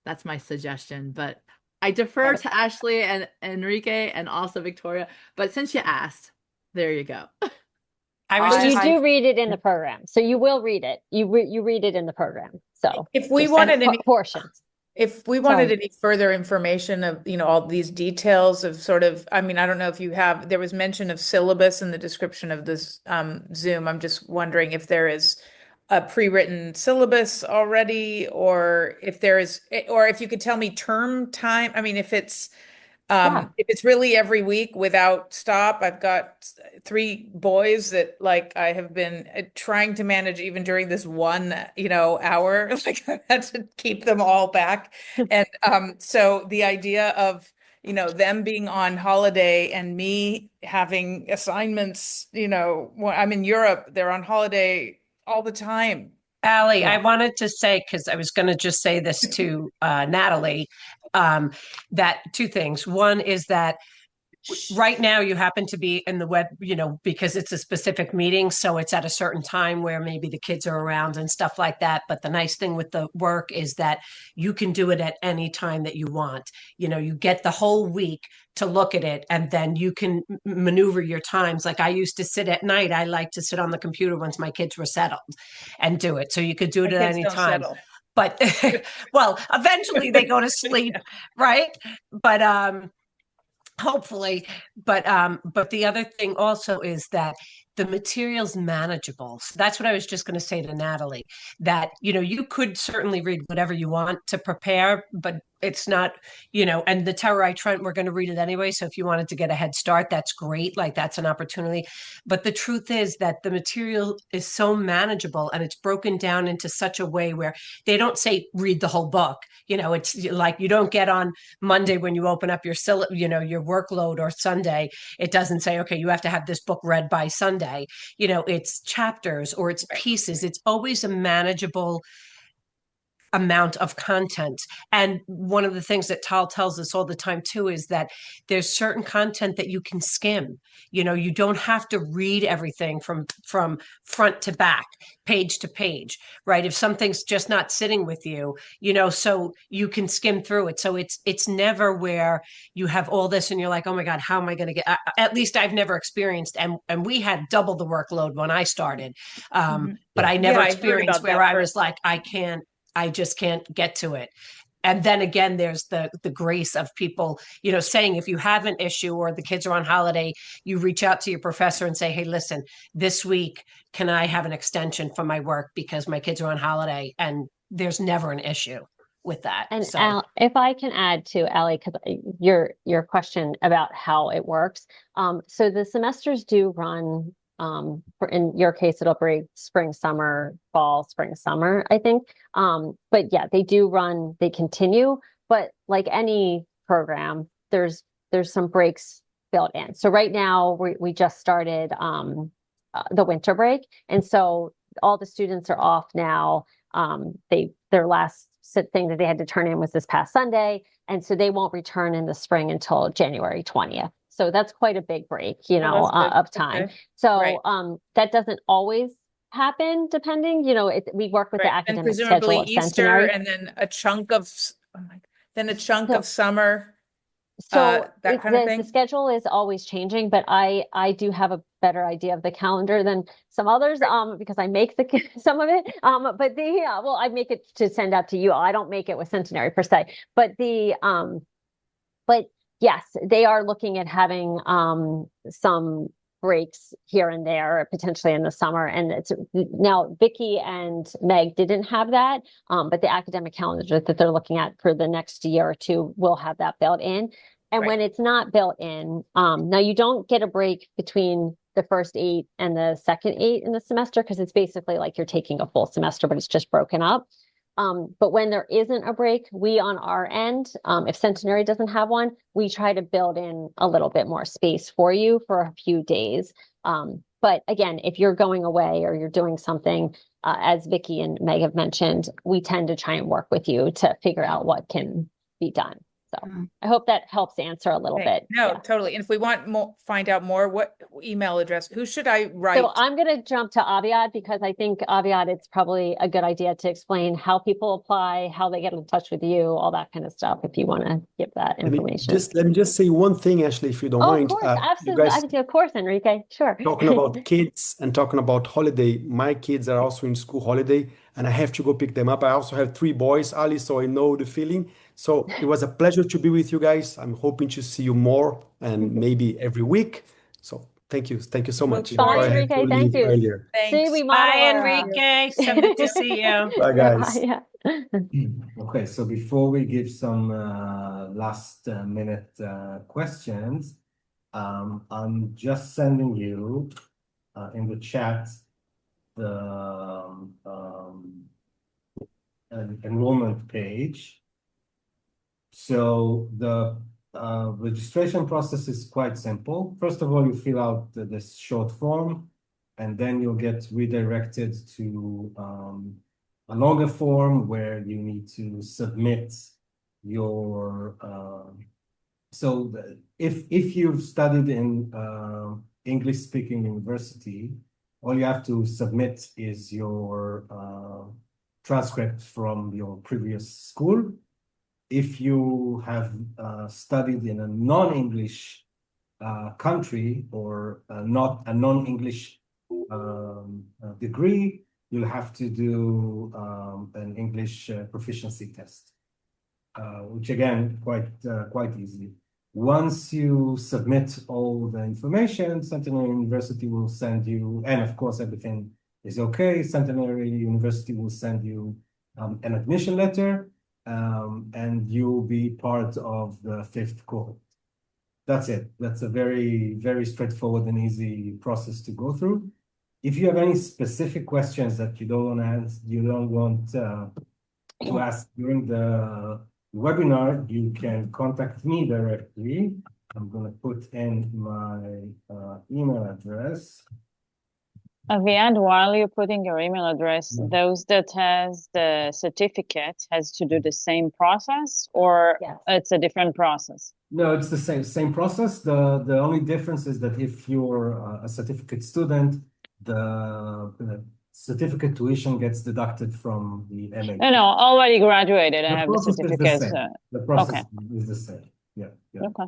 that's my suggestion. But I defer to Ashley and Enrique and also Victoria. But since you asked, there you go. I was But you just do read it in the program, so you will read it. You read it in the program. So If we just wanted portions. If we wanted Sorry. any further information of, all these details of sort of, I mean, I don't know if you have, there was mention of syllabus in the description of this Zoom. I'm just wondering if there is a pre-written syllabus already, or if there is, or if you could tell me term time. I mean, Yeah. if it's really every week without stop. I've got 3 boys that like I have been trying to manage even during this one, hour. Like I had to keep them all back. And so the idea of, them being on holiday and me having assignments, when I'm in Europe, they're on holiday all the time. Allie, I Yeah. wanted to say, because I was going to just say this to Natalie, um, that two things. One is that right now you happen to be in the web, because it's a specific meeting. So it's at a certain time where maybe the kids are around and stuff like that. But the nice thing with the work is that you can do it at any time that you want. You get the whole week to look at it, and then you can maneuver your times. Like I used to sit at night. I like to sit on the computer once my kids were settled and do it. So you could do My it at kids any don't time. settle. But well, eventually they go to sleep, right? But hopefully. But the other thing also is that the material's manageable. So that's what I was just going to say to Natalie, that you could certainly read whatever you want to prepare, but it's not, and the Terror Trent, we're going to read it anyway. So if you wanted to get a head start, that's great. Like that's an opportunity. But the truth is that the material is so manageable, and it's broken down into such a way where they don't say read the whole book. It's like you don't get on Monday when you open up your your workload, or Sunday, it doesn't say, okay, you have to have this book read by Sunday. It's chapters or it's pieces. It's always a manageable amount of content. And one of the things that Tal tells us all the time too is that there's certain content that you can skim. You don't have to read everything from front to back, page to page, right? If something's just not sitting with you, so you can skim through it. So it's never where you have all this and you're like, oh my God, how am I going to get, at least I've never experienced, and we had double the workload when I started. But I never Yeah, I heard experienced about where that I was firsthand. like, I just can't get to it. And then again, there's the grace of people, saying if you have an issue or the kids are on holiday, you reach out to your professor and say, hey, listen, this week, can I have an extension for my work because my kids are on holiday? And there's never an issue with that. And So Al, if I can add to Allie, because your question about how it works. So the semesters do run, for in your case, it'll be spring, summer, fall, spring, summer, I think. But yeah, they do run, they continue, but like any program, there's some breaks built in. So right now we just started the winter break. And so all the students are off now. Their last thing that they had to turn in was this past Sunday. And so they won't return in the spring until January 20th. So that's quite a big break, Oh, that's good. of time. Okay. So Right. that doesn't always happen depending, we work with the Right. And academic presumably schedule of Easter centenary. and then a chunk of, oh my, then a chunk So of summer, So that kind of the thing. schedule is always changing, but I do have a better idea of the calendar than some others, because I make some of it. But well, I make it to send out to you all. I don't make it with Centenary per se, but but yes, they are looking at having some breaks here and there, potentially in the summer. And it's now Vicky and Meg didn't have that, but the academic calendar that they're looking at for the next year or two will have that built in. And Right. when it's not built in, now you don't get a break between the first 8 and the second 8 in the semester, because it's basically like you're taking a full semester, but it's just broken up. But when there isn't a break, we on our end, if Centenary doesn't have one, we try to build in a little bit more space for you for a few days. But again, if you're going away or you're doing something, as Vicky and Meg have mentioned, we tend to try and work with you to figure out what can be done. So Mm. I hope that helps answer a little Okay. bit. No, Yeah. totally. And if we want more, find out more, what email address, who should I write? So I'm going to jump to Aviad because I think Aviad, it's probably a good idea to explain how people apply, how they get in touch with you, all that kind of stuff, if you want to give that information. Let me just say one thing, Ashley, if you don't Oh, of mind. course, You absolutely. guys Of course, Enrique, sure. talking about kids and talking about holiday. My kids are also in school holiday, and I have to go pick them up. I also have 3 boys, Ali, so I know the feeling. So it was a pleasure to be with you guys. I'm hoping to see you more and maybe every week. So thank you so much. Looking Bye, Sorry I had to Enrique. Thank leave you. earlier. See, we Thanks. model Bye, our Enrique. So good to see you. Bye, guys. yeah. Okay, so before we give some last minute questions, I'm just sending you in the chat the enrollment page. So the registration process is quite simple. First of all, you fill out this short form, and then you'll get redirected to a longer form where you need to submit your if you've studied in English speaking university, all you have to submit is your transcript from your previous school. If you have studied in a non-English country or not a non-English degree, you'll have to do an English proficiency test, which again, quite easy. Once you submit all the information, Centenary University will send you, and of course everything is okay, Centenary University will send you an admission letter, and you'll be part of the 5th cohort. That's it. That's a very, very straightforward and easy process to go through. If you have any specific questions that you don't want to ask during the webinar, you can contact me directly. I'm going to put in my email address. Aviad, while you're putting your email address, those that has the certificate has to do the same process, or Yes. it's a different process? No, it's the same process. The only difference is that if you're a certificate student, the certificate tuition gets deducted from the MA. No, already graduated. I The have the process is the certificate. same. The process is the same. Yeah. Okay.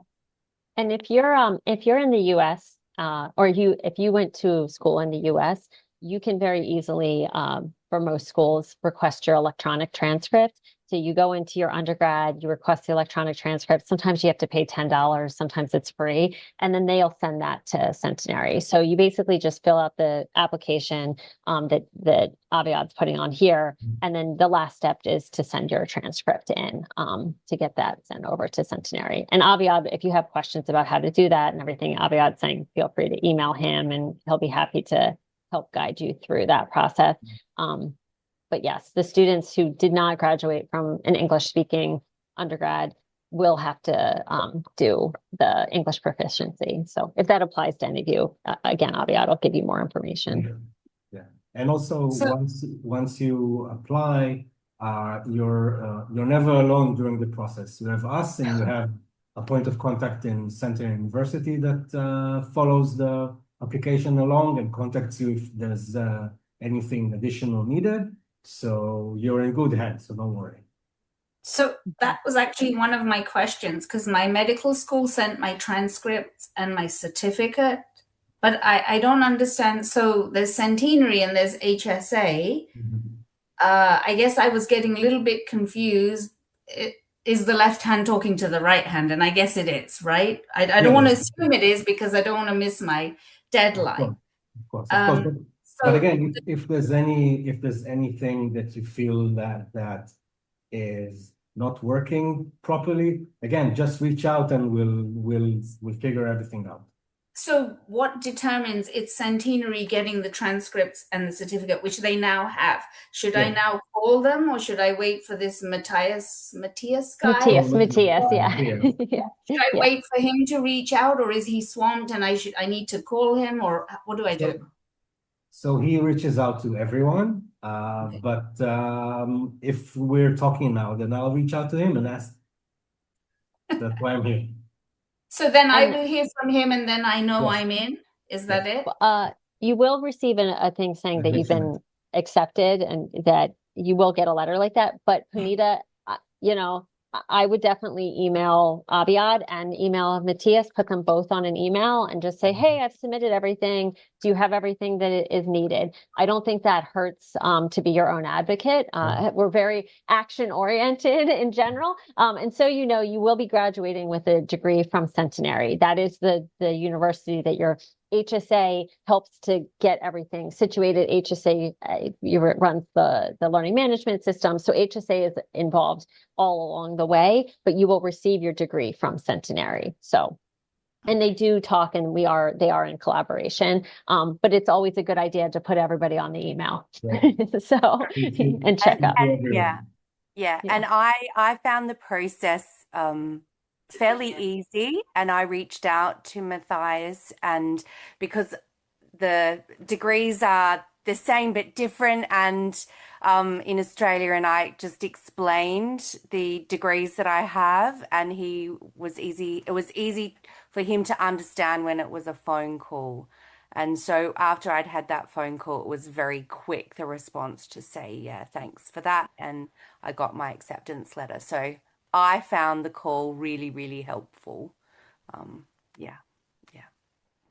And if you're in the US, or if you went to school in the US, you can very easily, for most schools, request your electronic transcript. So you go into your undergrad, you request the electronic transcript. Sometimes you have to pay $10, sometimes it's free, and then they'll send that to Centenary. So you basically just fill out the application that Aviad's putting on here, and then the last step is to send your transcript in to get that sent over to Centenary. And Aviad, if you have questions about how to do that and everything, Aviad's saying feel free to email him, and he'll be happy to help guide you through that process. But yes, the students who did not graduate from an English speaking undergrad will have to do the English proficiency. So if that applies to any of you, again, Aviad will give you more information. Yeah. And also once you apply, you're never alone during the process. You have us, and you have a point of contact in Centenary University that follows the application along and contacts you if there's anything additional needed. So you're in good hands, so don't worry. So that was actually one of my questions, because my medical school sent my transcripts and my certificate, but I don't understand. So there's Centenary and there's HSA. I guess I was getting a little bit confused. Is the left hand talking to the right hand? And I guess it is, right? I don't want to assume it is because I don't want to miss my deadline. Of course. But again, if there's anything that you feel that is not working properly, again, just reach out and we'll figure everything out. So what determines it's Centenary getting the transcripts and the certificate, which they now have? Should I now call them, or should I wait for this Matthias guy? Matthias, yeah. Should I wait for him to reach out, or is he swamped and I need to call him, or what do I do? So he reaches out to everyone, but if we're talking now, then I'll reach out to him and ask. That's why I'm here. So then I And- will hear from him, and then I know Yes. I'm in. Is that it? You will receive a thing saying that you've been Excellent. accepted and that you will get a letter like that. But Punita, you know, I would definitely email Aviad and email Matthias, put them both on an email and just say, hey, I've submitted everything. Do you have everything that is needed? I don't think that hurts to be your own advocate. We're very action oriented in general. And so, you know, you will be graduating with a degree from Centenary. That is the university that you're HSA helps to get everything situated. HSA runs the learning management system. So HSA is involved all along the way, but you will receive your degree from Centenary. So, and they do talk and they are in collaboration. But it's always a good idea to put everybody on the email. Right. So, and check up. Yeah. And I found the process fairly easy, and I reached out to Matthias, and because the degrees are the same but different, and in Australia, and I just explained the degrees that I have, and it was easy for him to understand when it was a phone call. And so after I'd had that phone call, it was very quick, the response to say, yeah, thanks for that. And I got my acceptance letter. So I found the call really, really helpful. Yeah.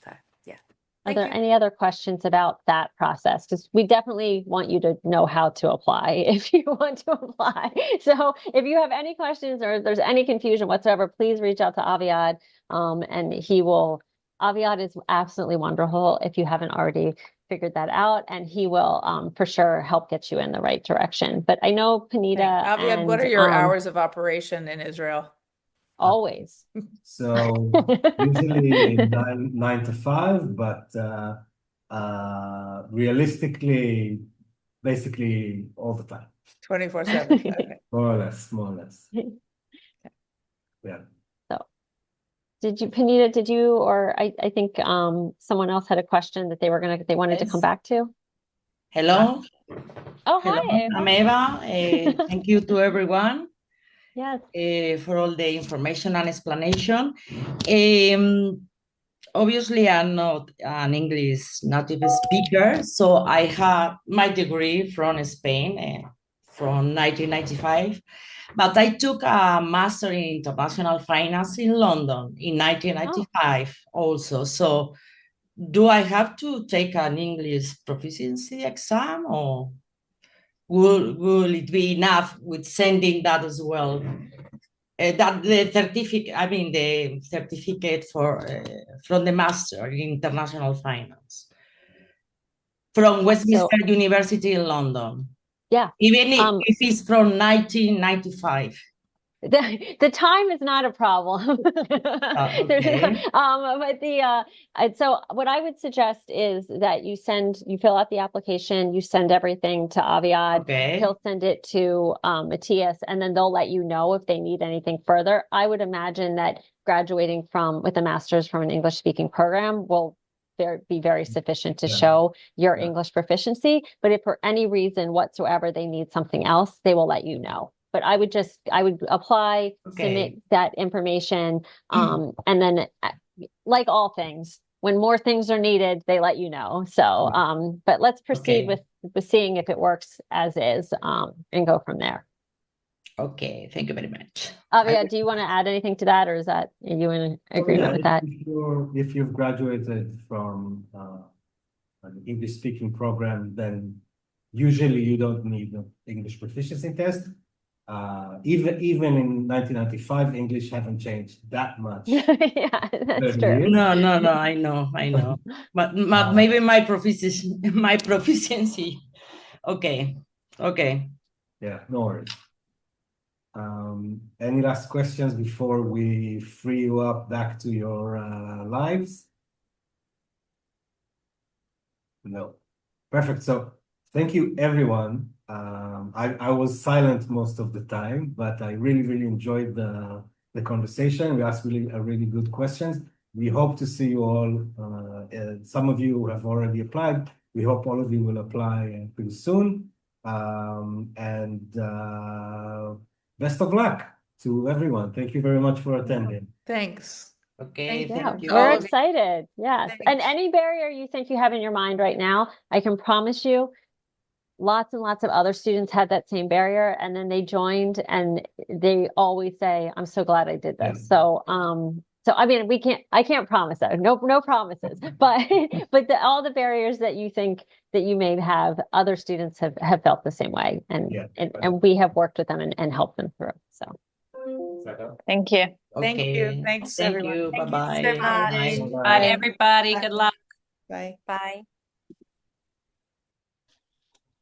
So, yeah. Are there any other questions about that process? Because we definitely want you to know how to apply if you want to apply. So if you have any questions or if there's any confusion whatsoever, please reach out to Aviad, and Aviad is absolutely wonderful if you haven't already figured that out, and he will for sure help get you in the right direction. But I know Punita Aviad, what are your hours of operation in Israel? Always. So usually 9 to 5, but realistically, basically all the time. 24/7. Okay. More or less. Yeah. So Punita, or I think someone else had a question that they wanted to come back to. Hello. Oh, Hello, hi, Eva. I'm Eva. Thank you to everyone. Yes. For all the information and explanation. Obviously, I'm not an English native speaker, so I have my degree from Spain from 1995, but I took a master in international finance in London in 1995 also. So do I have to take an English proficiency exam, or will it be enough with sending that as well? That the certificate for from the master in international finance from Westminster University in London. Yeah, even if it's from 1995. The time is not a problem. Okay. But so what I would suggest is that you fill out the application, you send everything to Aviad. Okay. He'll send it to Matthias, and then they'll let you know if they need anything further. I would imagine that graduating with a master's from an English speaking program will be very sufficient to show your English proficiency. But if for any reason whatsoever they need something else, they will let you know. But I would apply, submit that information, and then, like all things, when more things are needed, they let you know. So, but let's proceed with seeing if it works as is, and go from there. Okay, thank you very much. Avia, do you want to add anything to that, or is that you in agreement with that? If you've graduated from an English-speaking program, then usually you don't need an English proficiency test. Even in 1995, English haven't changed that much. Yeah, that's true. No, I know. But maybe my proficiency. Okay. Yeah, no worries. Any last questions before we free you up back to your lives? No. Perfect. So thank you, everyone. I was silent most of the time, but I really enjoyed the conversation. We asked really good questions. We hope to see you all. Some of you have already applied. We hope all of you will apply pretty soon. And best of luck. to everyone. Thank you very much for attending. Thanks. Okay, Thank Yeah, thank you. all we're of you. excited. Yes. And Thanks. any barrier you think you have in your mind right now, I can promise you lots and lots of other students had that same barrier and then they joined and they always say, I'm so glad I did this. Yeah. So I mean I can't promise that. No promises. But all the barriers that you think that you may have, other students have felt the same way. And Yeah. and we have worked with them and helped them through. So Thank you. Thank you. Okay. Thanks, Thank everyone. you. Thank you so Bye-bye. much. Good night. Bye, everybody. Good luck. Bye. Bye.